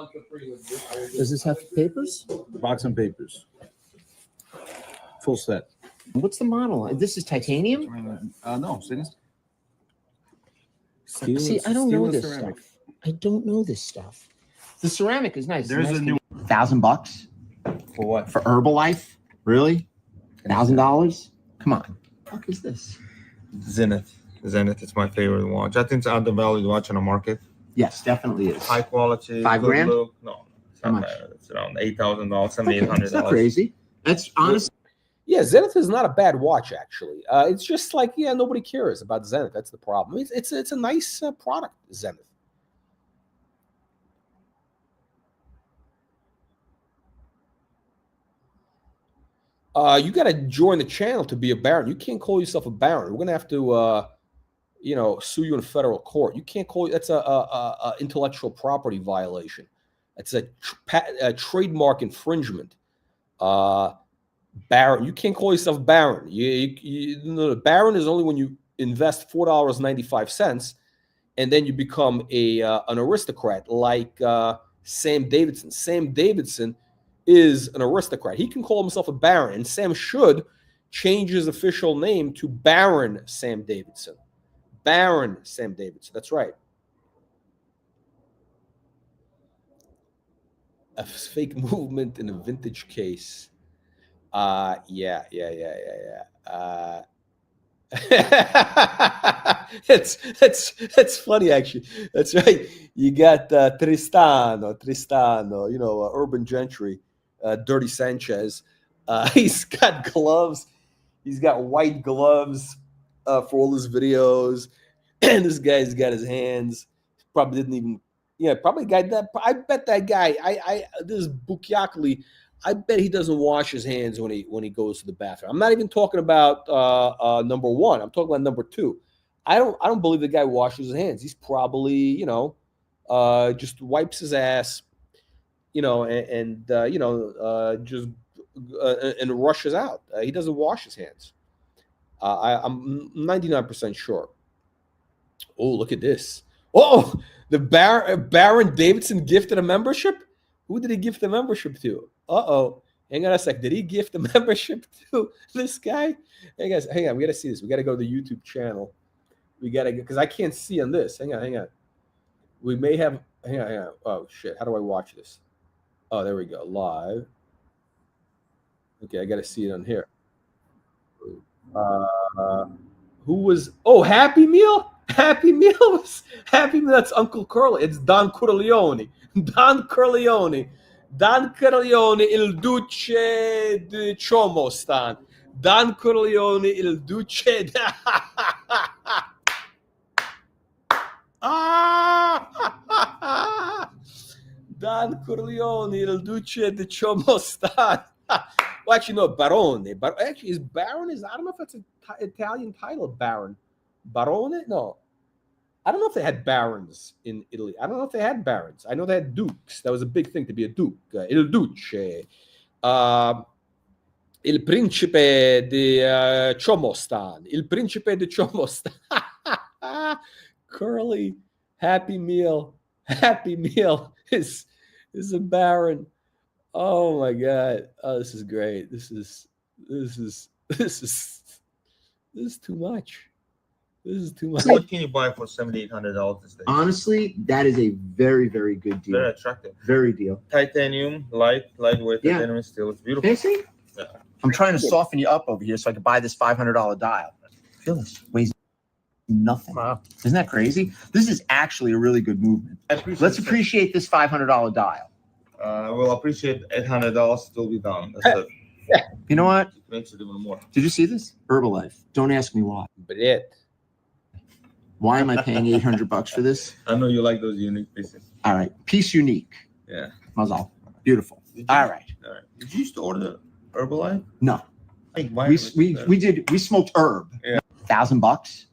Does this have papers? Box and papers. Full set. What's the model? This is titanium? No, see this? See, I don't know this stuff. I don't know this stuff. The ceramic is nice. There's a new $1,000 for what? For Herbalife? Really? $1,000? Come on. What the fuck is this? Zenith. It's my favorite watch. I think it's undervalued watch on the market. Yes, definitely is. High quality. $5 grand? Look. No, it's not bad. It's around $8,000, $7,800. It's not crazy. That's honest. Yeah, Zenith is not a bad watch, actually. It's just like, nobody cares about Zenith. That's the problem. It's a nice product, Zenith. You got to join the channel to be a baron. You can't call yourself a baron. We're going to have to, sue you in federal court. You can't call that's a intellectual property violation. That's a trademark infringement. Baron, you can't call yourself baron. The baron is only when you invest $4.95 and then you become an aristocrat like Sam Davidson. Sam Davidson is an aristocrat. He can call himself a baron, and Sam should change his official name to Baron Sam Davidson. Baron Sam Davidson. That's right. A fake movement in a vintage case. Yeah. That's funny, actually. That's right. You got Tristano, you know, Urban Gentry, Dirty Sanchez. He's got gloves. He's got white gloves for all his videos. And this guy's got his hands. Probably didn't even, probably guy that. I bet that guy. This is Buckley. I bet he doesn't wash his hands when he goes to the bathroom. I'm not even talking about number one. I'm talking about number two. I don't believe the guy washes his hands. He's probably just wipes his ass, and rushes out. He doesn't wash his hands. I'm 99% sure. Oh, look at this. Oh, the Baron Davidson gifted a membership. Who did he gift the membership to? Uh-oh. Hang on a sec. Did he gift the membership to this guy? Hey, guys, hang on. We got to see this. We got to go to the YouTube channel. We got to, because I can't see on this. Hang on. We may have, hang on. Oh, shit. How do I watch this? Oh, there we go. Live. Okay, I got to see it on here. Who was, Happy Meal? Happy Meal? That's Uncle Curly. It's Don Corleone. Don Corleone, il duce di Chomostan. Don Corleone, il duce. Don Corleone, il duce di Chomostan. Well, actually, no, Barone. Actually, is Baron? I don't know if that's an Italian title, Baron. Barone? No. I don't know if they had barons in Italy. I don't know if they had barons. I know they had dukes. That was a big thing to be a duke. Il Duce. Il Principe di Chomostan. Il Principe di Chomostan. Curly. Happy Meal. Happy Meal is a baron. Oh my God. Oh, this is great. This is too much. This is too much. What can you buy for $7,800 this day? Honestly, that is a very, very good deal. Very attractive. Very deal. Titanium, lightweight titanium steel. It's beautiful. Yeah. I'm trying to soften you up over here so I can buy this $500 dial. Feel this. Weighs nothing. Wow. Isn't that crazy? This is actually a really good movement. Let's appreciate this $500 dial. We'll appreciate $800 still be done. That's it. You know what? It makes it even more. Did you see this? Herbalife. Don't ask me why. But it. Why am I paying $800 for this? I know you like those unique pieces. All right. Piece unique. Yeah. Mazal. Beautiful. All right. Did you used to order the Herbalife? No. Like, why We smoked herb. Yeah. $1,000.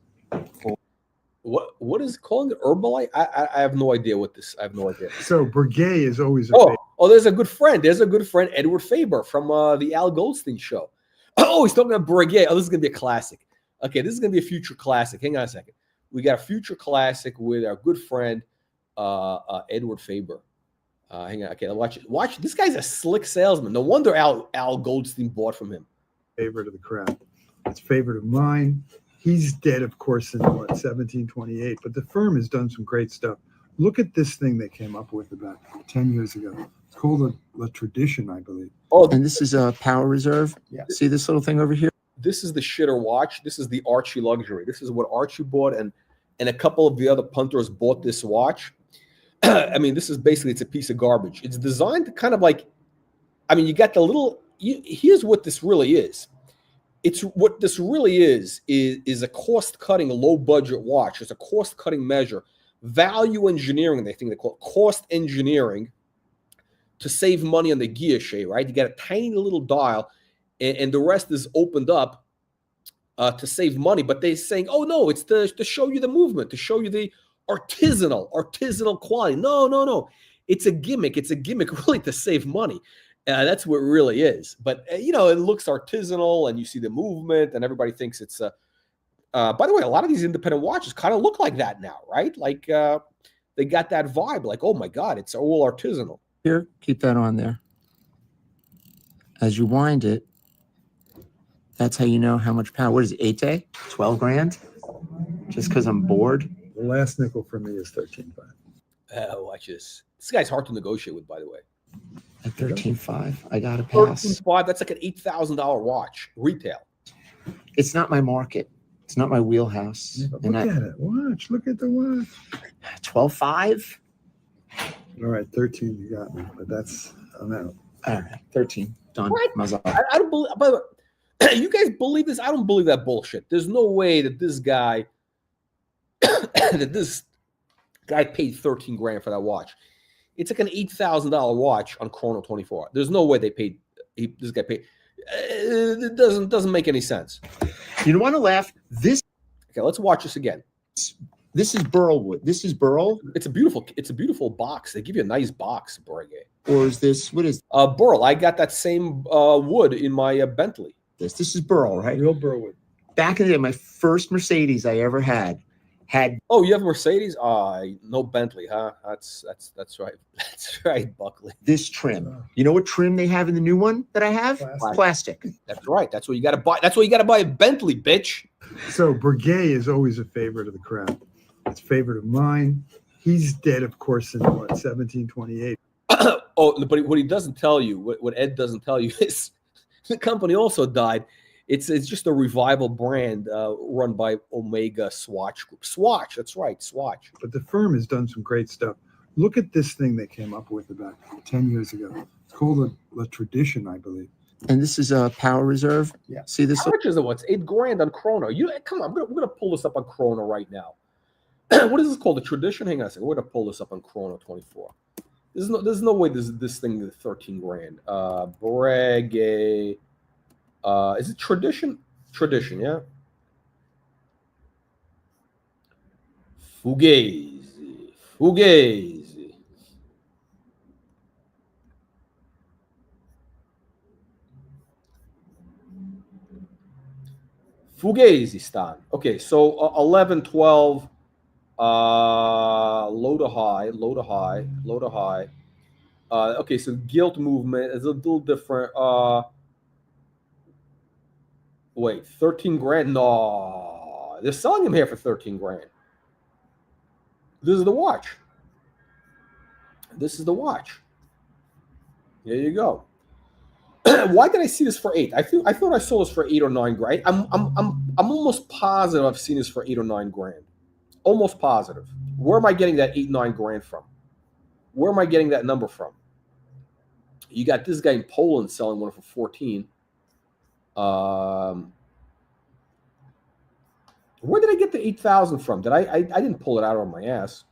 What is it called? Herbalife? I have no idea what this. I have no idea. So Breguet is always a favorite. There's a good friend. There's a good friend, Edward Faber from the Al Goldstein show. Oh, he's talking about Breguet. Oh, this is gonna be a classic. Okay, this is gonna be a future classic. Hang on a second. We got a future classic with our good friend Edward Faber. Hang on. Okay, watch it. Watch. This guy's a slick salesman. No wonder Al Goldstein bought from him. Favorite of the crowd. It's a favorite of mine. He's dead, of course, since 1728. But the firm has done some great stuff. Look at this thing they came up with about 10 years ago. It's called a tradition, I believe. Oh, and this is a power reserve. Yeah. See this little thing over here? This is the shitter watch. This is the Archie luxury. This is what Archie bought, and a couple of the other punters bought this watch. I mean, this is basically, it's a piece of garbage. It's designed to kind of like, I mean, you got the little, here's what this really is. It's what this really is a cost-cutting, low-budget watch. It's a cost-cutting measure. Value engineering, they think they call it cost engineering to save money on the guilloche, right? You got a tiny little dial, and the rest is opened up to save money. But they're saying, oh, no, it's to show you the movement, to show you the artisanal quality. No. It's a gimmick. It's a gimmick really to save money. That's what it really is. But, it looks artisanal, and you see the movement, and everybody thinks it's By the way, a lot of these independent watches kind of look like that now, right? Like they got that vibe. Like, oh my God, it's all artisanal. Here, keep that on there. As you wind it, that's how you know how much power. What is it, 8 12 grand? Just because I'm bored? The last nickel for me is 13.5. Watch this. This guy's hard to negotiate with, by the way. At 13.5, I got to pass. 13.5, that's like an $8,000 watch, retail. It's not my market. It's not my wheelhouse. Yeah, look at it. Watch. Look at the watch. 12.5? All right, 13 you got me, but I'm out. All right, 13. Done. What? I don't believe, by the way, you guys believe this? I don't believe that bullshit. There's no way that this guy paid 13 grand for that watch. It's like an $8,000 watch on Chrono 24. There's no way this guy paid. It doesn't make any sense. You don't want to laugh. Okay, let's watch this again. This is burl wood. This is burl. It's a beautiful box. They give you a nice box, Borge. Or is this, what is burl? I got that same wood in my Bentley. this? This is burl, right? Real burl wood. Back in the day, my first Mercedes I ever had. Oh, you have a Mercedes? No Bentley, huh? That's right. That's right, Buckley. This trim. You know what trim they have in the new one that I have? Plastic. That's right. That's what you got to buy. That's what you got to buy a Bentley, bitch. So Breguet is always a favorite of the crowd. It's a favorite of mine. He's dead, of course, in 1728. Oh, but what he doesn't tell you, what Ed doesn't tell you, is the company also died. It's just a revival brand run by Omega Swatch Group. Swatch, that's right, Swatch. But the firm has done some great stuff. Look at this thing they came up with about 10 years ago. It's called a Tradition, I believe. And this is a power reserve. Yeah. See this? How much is it? What's $8 grand on Chrono? Come on, we're gonna pull this up on Chrono right now. What is this called? The Tradition? Hang on a second. We're gonna pull this up on Chrono 24. There's no way this thing is 13 grand. Breguet. Is it Tradition? Tradition, yeah. Fugazy. Fugazy Stan. Okay, so 11, 12, low to high. Okay, so gilt movement is a little different. Wait, 13 grand? No, they're selling him here for 13 grand. This is the watch. There you go. Why did I see this for 8? I thought I saw this for 8 or 9 grand. I'm almost positive I've seen this for 8 or 9 grand. Almost positive. Where am I getting that 8, 9 grand from? Where am I getting that number from? You got this guy in Poland selling one for 14. Where did I get the 8,000 from? Did I didn't pull it out on my ass.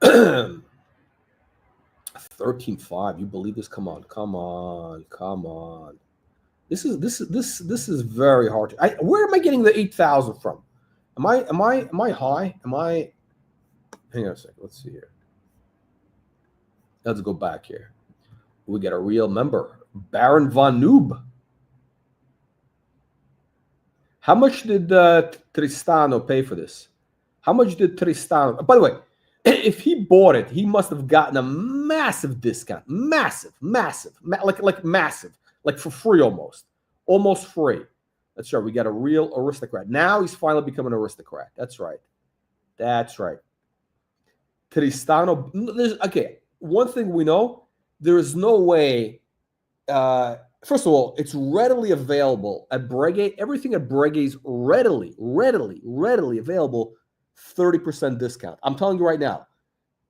13.5. You believe this? Come on. This is very hard. Where am I getting the 8,000 from? Am I high? Hang on a second. Let's see here. Let's go back here. We got a real member, Baron von Noob. How much did Tristano pay for this? How much did Tristano? By the way, if he bought it, he must have gotten a massive discount. Massive, like massive, like for free almost free. That's right. We got a real aristocrat. Now he's finally become an aristocrat. That's right. Tristano. Okay. One thing we know, there is no way. First of all, it's readily available at Breguet. Everything at Breguet is readily available. 30% discount. I'm telling you right now.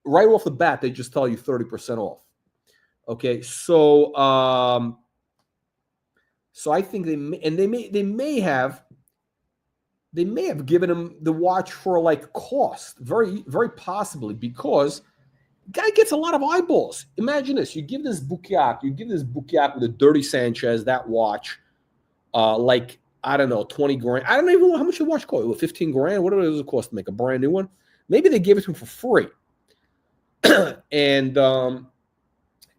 Right off the bat, they just tell you 30% off. Okay, so I think they may have given him the watch for like cost, very possibly, because guy gets a lot of eyeballs. Imagine this: you give this Buckley with a dirty Sanchez that watch, like I don't know, 20 grand. I don't even know how much the watch cost. 15 grand. What does it cost to make a brand new one? Maybe they gave it to him for free, and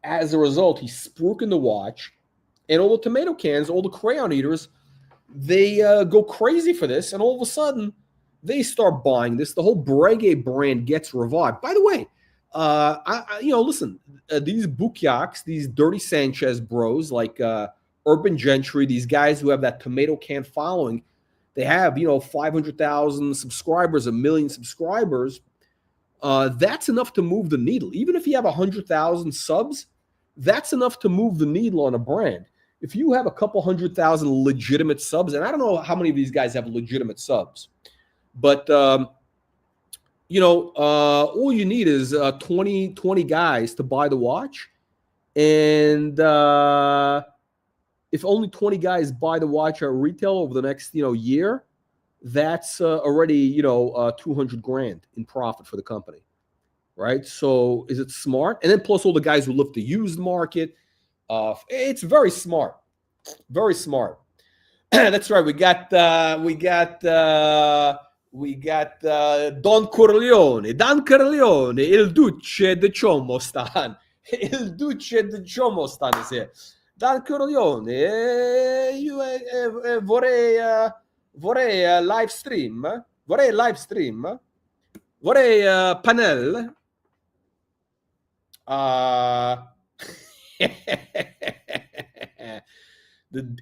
as a result, he spruiking the watch. And all the tomato cans, all the crayon eaters, they go crazy for this. And all of a sudden, they start buying this. The whole Breguet brand gets revived. By the way, listen, these Buckyaks, these Dirty Sanchez bros, like Urban Gentry, these guys who have that tomato can following, they have, 500,000 subscribers, 1 million subscribers. That's enough to move the needle. Even if you have 100,000 subs, that's enough to move the needle on a brand. If you have a couple 100,000 legitimate subs, and I don't know how many of these guys have legitimate subs, but all you need is 20 guys to buy the watch. And if only 20 guys buy the watch at retail over the next, year, that's already, 200 grand in profit for the company, right? So is it smart? And then plus all the guys who live the used market. It's very smart, very smart. That's right. We got Don Corleone, il Duce de Ciomostan. Il Duce de Ciomostan is here. Don Corleone, vorrei live stream, vorrei panel.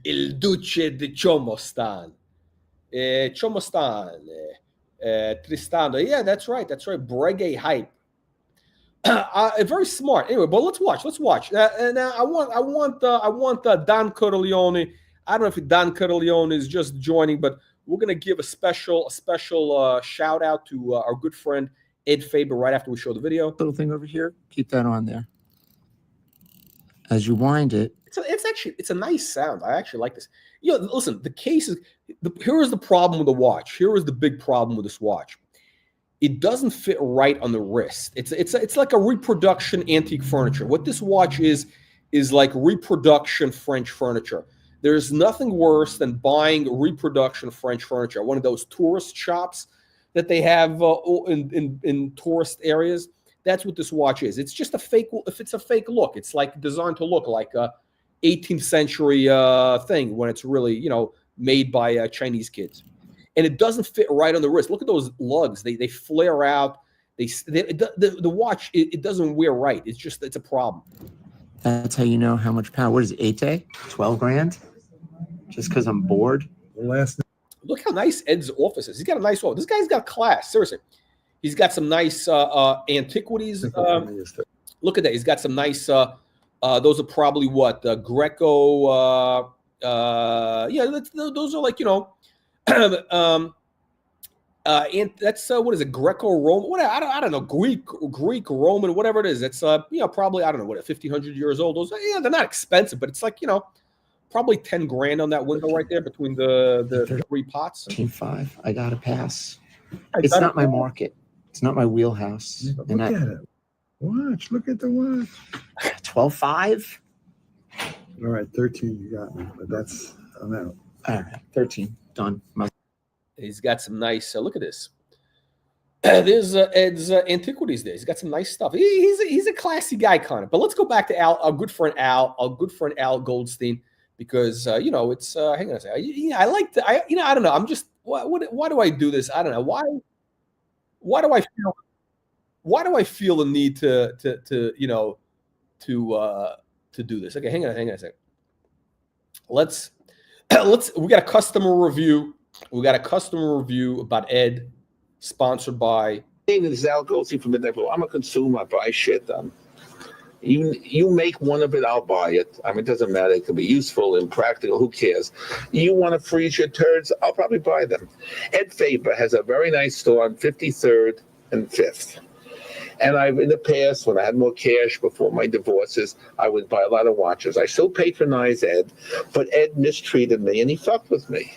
Il Duce di Ciomostan. Tristano. Yeah, that's right. Breguet hype. Very smart. Anyway, but let's watch. And I want Don Corleone. I don't know if Don Corleone is just joining, but we're gonna give a special shout out to our good friend Ed Faber right after we show the video. Little thing over here. Keep that on there. As you wind it, it's a nice sound. I actually like this. Listen, the case is here is the problem with the watch. Here is the big problem with this watch. It doesn't fit right on the wrist. It's like a reproduction antique furniture. What this watch is like reproduction French furniture. There's nothing worse than buying reproduction French furniture. One of those tourist shops that they have in tourist areas. That's what this watch is. It's just a fake. If it's a fake look, it's like designed to look like a 18th century thing when it's really, made by Chinese kids. And it doesn't fit right on the wrist. Look at those lugs. They flare out. The watch, it doesn't wear right. It's a problem. That's how you know how much power. What is it, 8 12 grand? Just because I'm bored? Look how nice Ed's office is. He's got a nice office. This guy's got class. Seriously. He's got some nice antiquities. Look at that. He's got some nice, those are probably what? Greco. Those are like, and that's what is it? Greco-Roman? What I don't know. Greek, Roman, whatever it is. It's probably, I don't know, 1,500 years old. Those, they're not expensive, but it's like, probably 10 grand on that window right there between the 3 pots. 13.5. I got to pass. It's not my market. It's not my wheelhouse. Look at it. Watch. Look at the watch. 12.5. All right, 13. You got me, but I'm out. All right, 13. Done. He's got some nice. Look at this. There's Ed's antiquities there. He's got some nice stuff. He's a classy guy, kind of. But let's go back to our good friend Al Goldstein, because it's. Hang on a second. I like to. I don't know. I'm just. Why do I do this? I don't know. Why do I feel the need to do this? Okay, hang on a second. Let's we got a customer review. We got a customer review about Ed, sponsored by. This is Al Goldstein from Midnight Blue. I'm a consumer. I buy shit. You make one of it, I'll buy it. I mean, it doesn't matter. It could be useful and practical. Who cares? You want to freeze your turds? I'll probably buy them. Ed Faber has a very nice store on 53rd and 5th. And in the past, when I had more cash before my divorces, I would buy a lot of watches. I still patronize Ed, but Ed mistreated me and he fucked with me.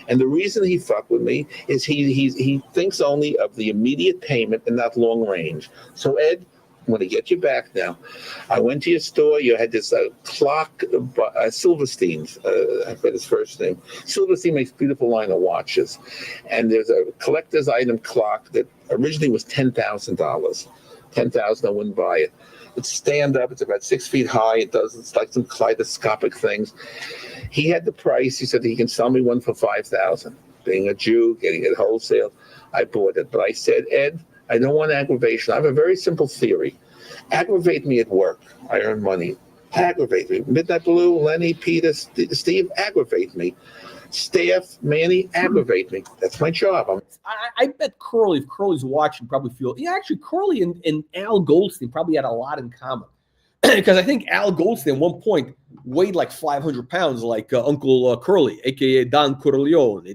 And the reason he fucked with me is he thinks only of the immediate payment and not long range. So Ed, I'm going to get you back now. I went to your store. You had this clock, Silverstein's, I forget his first name. Silverstein makes beautiful line of watches. And there's a collector's item clock that originally was $10,000. $10,000, I wouldn't buy it. It's stand up. It's about 6 feet high. It's like some kaleidoscopic things. He had the price. He said he can sell me one for $5,000. Being a Jew, getting it wholesale, I bought it. But I said, Ed, I don't want aggravation. I have a very simple theory. Aggravate me at work. I earn money. Aggravate me. Midnight Blue, Lenny, Peter, Steve, aggravate me. Staff, Manny, aggravate me. That's my job. I bet Curly, if Curly's watching, probably feel, yeah, actually, Curly and Al Goldstein probably had a lot in common. Because I think Al Goldstein at one point weighed like 500 pounds, like Uncle Curly, a.k.a. Don Corleone.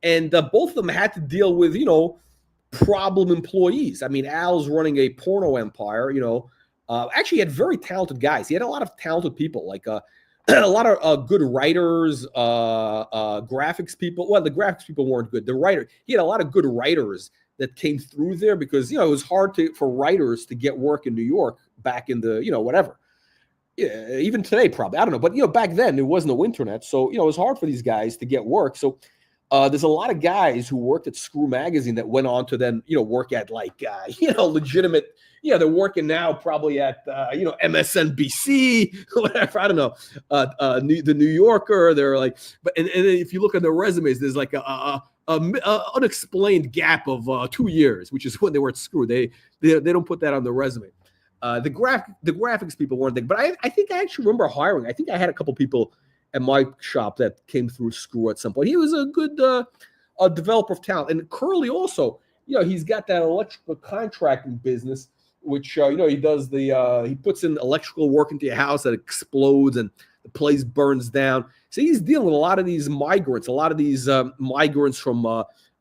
And both of them had to deal with, problem employees. I mean, Al's running a porno empire, actually he had very talented guys. He had a lot of talented people, like a lot of good writers, graphics people. Well, the graphics people weren't good. He had a lot of good writers that came through there because, it was hard for writers to get work in New York back in the, whatever. Yeah, even today, probably. I don't know. But, back then there was no internet. So, it was hard for these guys to get work. So there's a lot of guys who worked at Screw Magazine that went on to then, work at like, legitimate, they're working now probably at, MSNBC, whatever. I don't know. The New Yorker, they're like, and if you look at their resumes, there's like a unexplained gap of 2 years, which is when they were at Screw. They don't put that on their resume. The graphics people weren't there, but I think I actually remember hiring. I think I had a couple people at my shop that came through Screw at some point. He was a good developer of talent, and Curly also. He's got that electrical contracting business, which he does he puts in electrical work into your house that explodes and the place burns down. So he's dealing with a lot of these migrants, from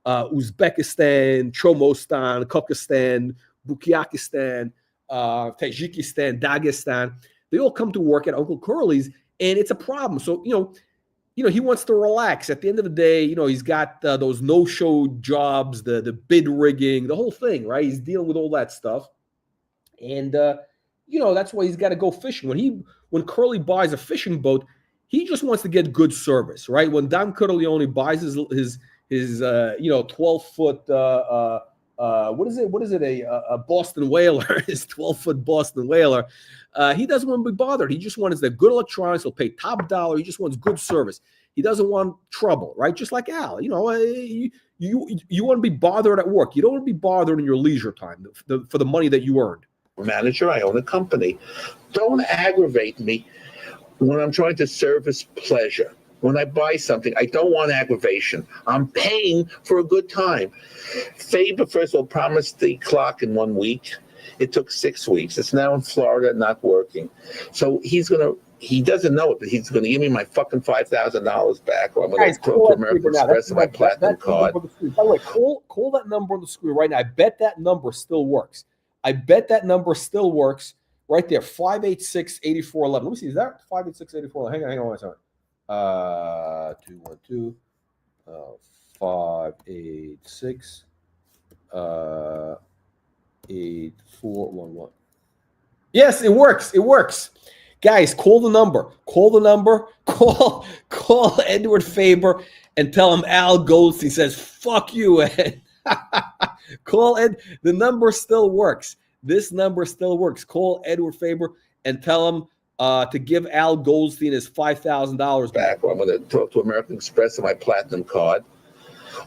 Uzbekistan, Chomostan, Kokistan, Bukyakistan, Tajikistan, Dagestan. They all come to work at Uncle Curly's, and it's a problem. So, he wants to relax. At the end of the day, he's got those no-show jobs, the bid rigging, the whole thing, right? He's dealing with all that stuff. And, that's why he's got to go fishing. When Curly buys a fishing boat, he just wants to get good service, right? When Don Corleone buys his 12-foot, what is it? A Boston whaler, his 12-foot Boston whaler. He doesn't want to be bothered. He just wants the good electronics. He'll pay top dollar. He just wants good service. He doesn't want trouble, right? Just like Al. You want to be bothered at work. You don't want to be bothered in your leisure time for the money that you earned. Manager, I own a company. Don't aggravate me when I'm trying to service pleasure. When I buy something, I don't want aggravation. I'm paying for a good time. Faber, first of all, promised the clock in 1 week. It took 6 weeks. It's now in Florida, not working. So he doesn't know it, but he's going to give me my fucking $5,000 back, or I'm going to talk to American Express and my platinum card. By the way, call that number on the screen right now. I bet that number still works. Right there, 586-8411. Let me see, is that 586-8411? Hang on one second. 212 586 8411. Yes, it works. Guys, call the number. Call Edward Faber and tell him Al Goldstein says, fuck you, Ed. Call Ed. The number still works. This number still works. Call Edward Faber and tell him to give Al Goldstein his $5,000 back. Or I'm going to talk to American Express on my platinum card.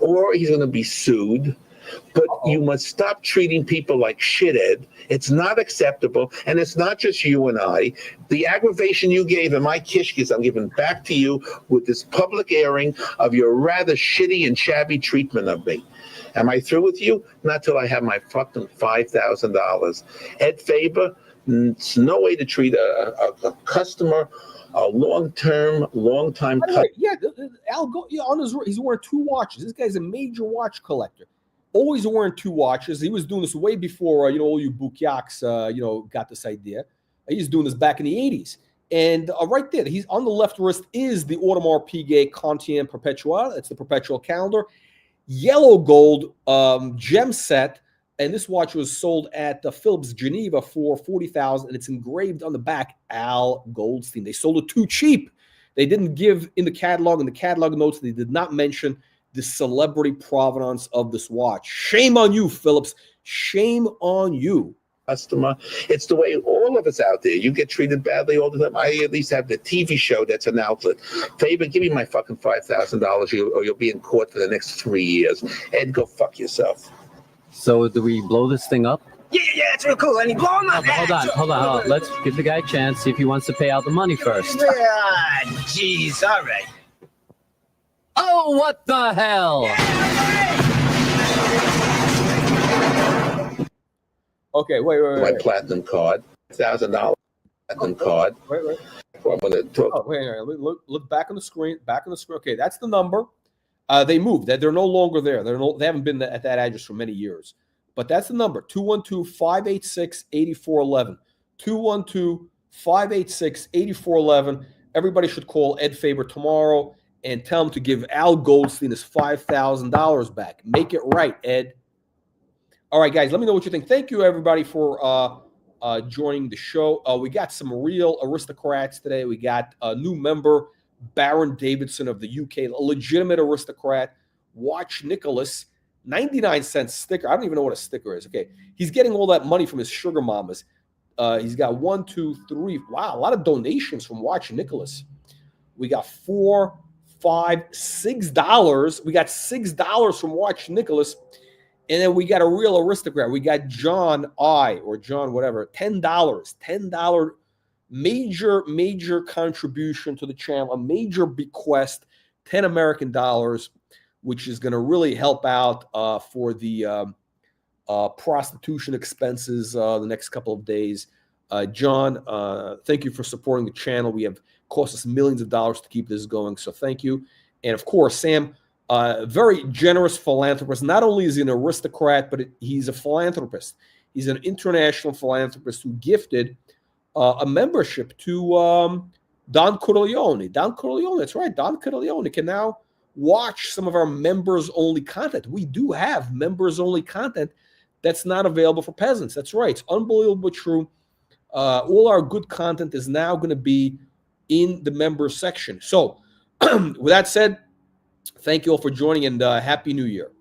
Or he's going to be sued. But you must stop treating people like shit, Ed. It's not acceptable. And it's not just you and I. The aggravation you gave in my kishkis, I'm giving back to you with this public airing of your rather shitty and shabby treatment of me. Am I through with you? Not till I have my fucking $5,000. Ed Faber, it's no way to treat a customer, a long-time customer. Yeah, Al, he's wearing 2 watches. This guy's a major watch collector. Always wearing 2 watches. He was doing this way before, all you Bukyaks, got this idea. He's doing this back in the 80s. And right there, he's on the left wrist is the Audemars Piguet Continent Perpetual. It's the perpetual calendar. Yellow gold gem set. And this watch was sold at Phillips Geneva for $40,000, and it's engraved on the back, Al Goldstein. They sold it too cheap. They didn't give in the catalog notes. They did not mention the celebrity provenance of this watch. Shame on you, Phillips. Shame on you. customer. It's the way all of us out there. You get treated badly all the time. I at least have the TV show that's an outlet. Favor, give me my fucking $5,000 or you'll be in court for the next 3 years. Ed, go fuck yourself. So do we blow this thing up? Yeah, it's real cool. And he blow him up. Hold on. Let's give the guy a chance, see if he wants to pay out the money first. Ah, jeez. All right. Oh, what the hell? Okay, wait. My platinum card, $1,000 platinum card. Wait. I'm gonna talk. Oh, wait. Look back on the screen. Okay, that's the number. They moved. They're no longer there. They haven't been at that address for many years. But that's the number, 212-586-8411. 212-586-8411. Everybody should call Ed Faber tomorrow and tell him to give Al Goldstein his $5,000 back. Make it right, Ed. All right, guys, let me know what you think. Thank you, everybody, for joining the show. We got some real aristocrats today. We got a new member, Baron Davidson of the UK, a legitimate aristocrat. Watch Nicholas, 99-cent sticker. I don't even know what a sticker is. Okay, he's getting all that money from his sugar mamas. He's got 1, 2, 3. Wow, a lot of donations from Watch Nicholas. We got $4, $5, $6. We got $6 from Watch Nicholas. And then we got a real aristocrat. We got John or John whatever, $10. $10 major contribution to the channel, a major bequest, 10 American dollars, which is going to really help out for the prostitution expenses the next couple of days. John, thank you for supporting the channel. We have cost us millions of dollars to keep this going, so thank you. And of course, Sam, very generous philanthropist. Not only is he an aristocrat, but he's a philanthropist. He's an international philanthropist who gifted a membership to Don Corleone. Don Corleone, that's right. Don Corleone can now watch some of our members-only content. We do have members-only content that's not available for peasants. That's right. It's unbelievable but true. All our good content is now going to be in the members section. So with that said, thank you all for joining, and Happy New Year.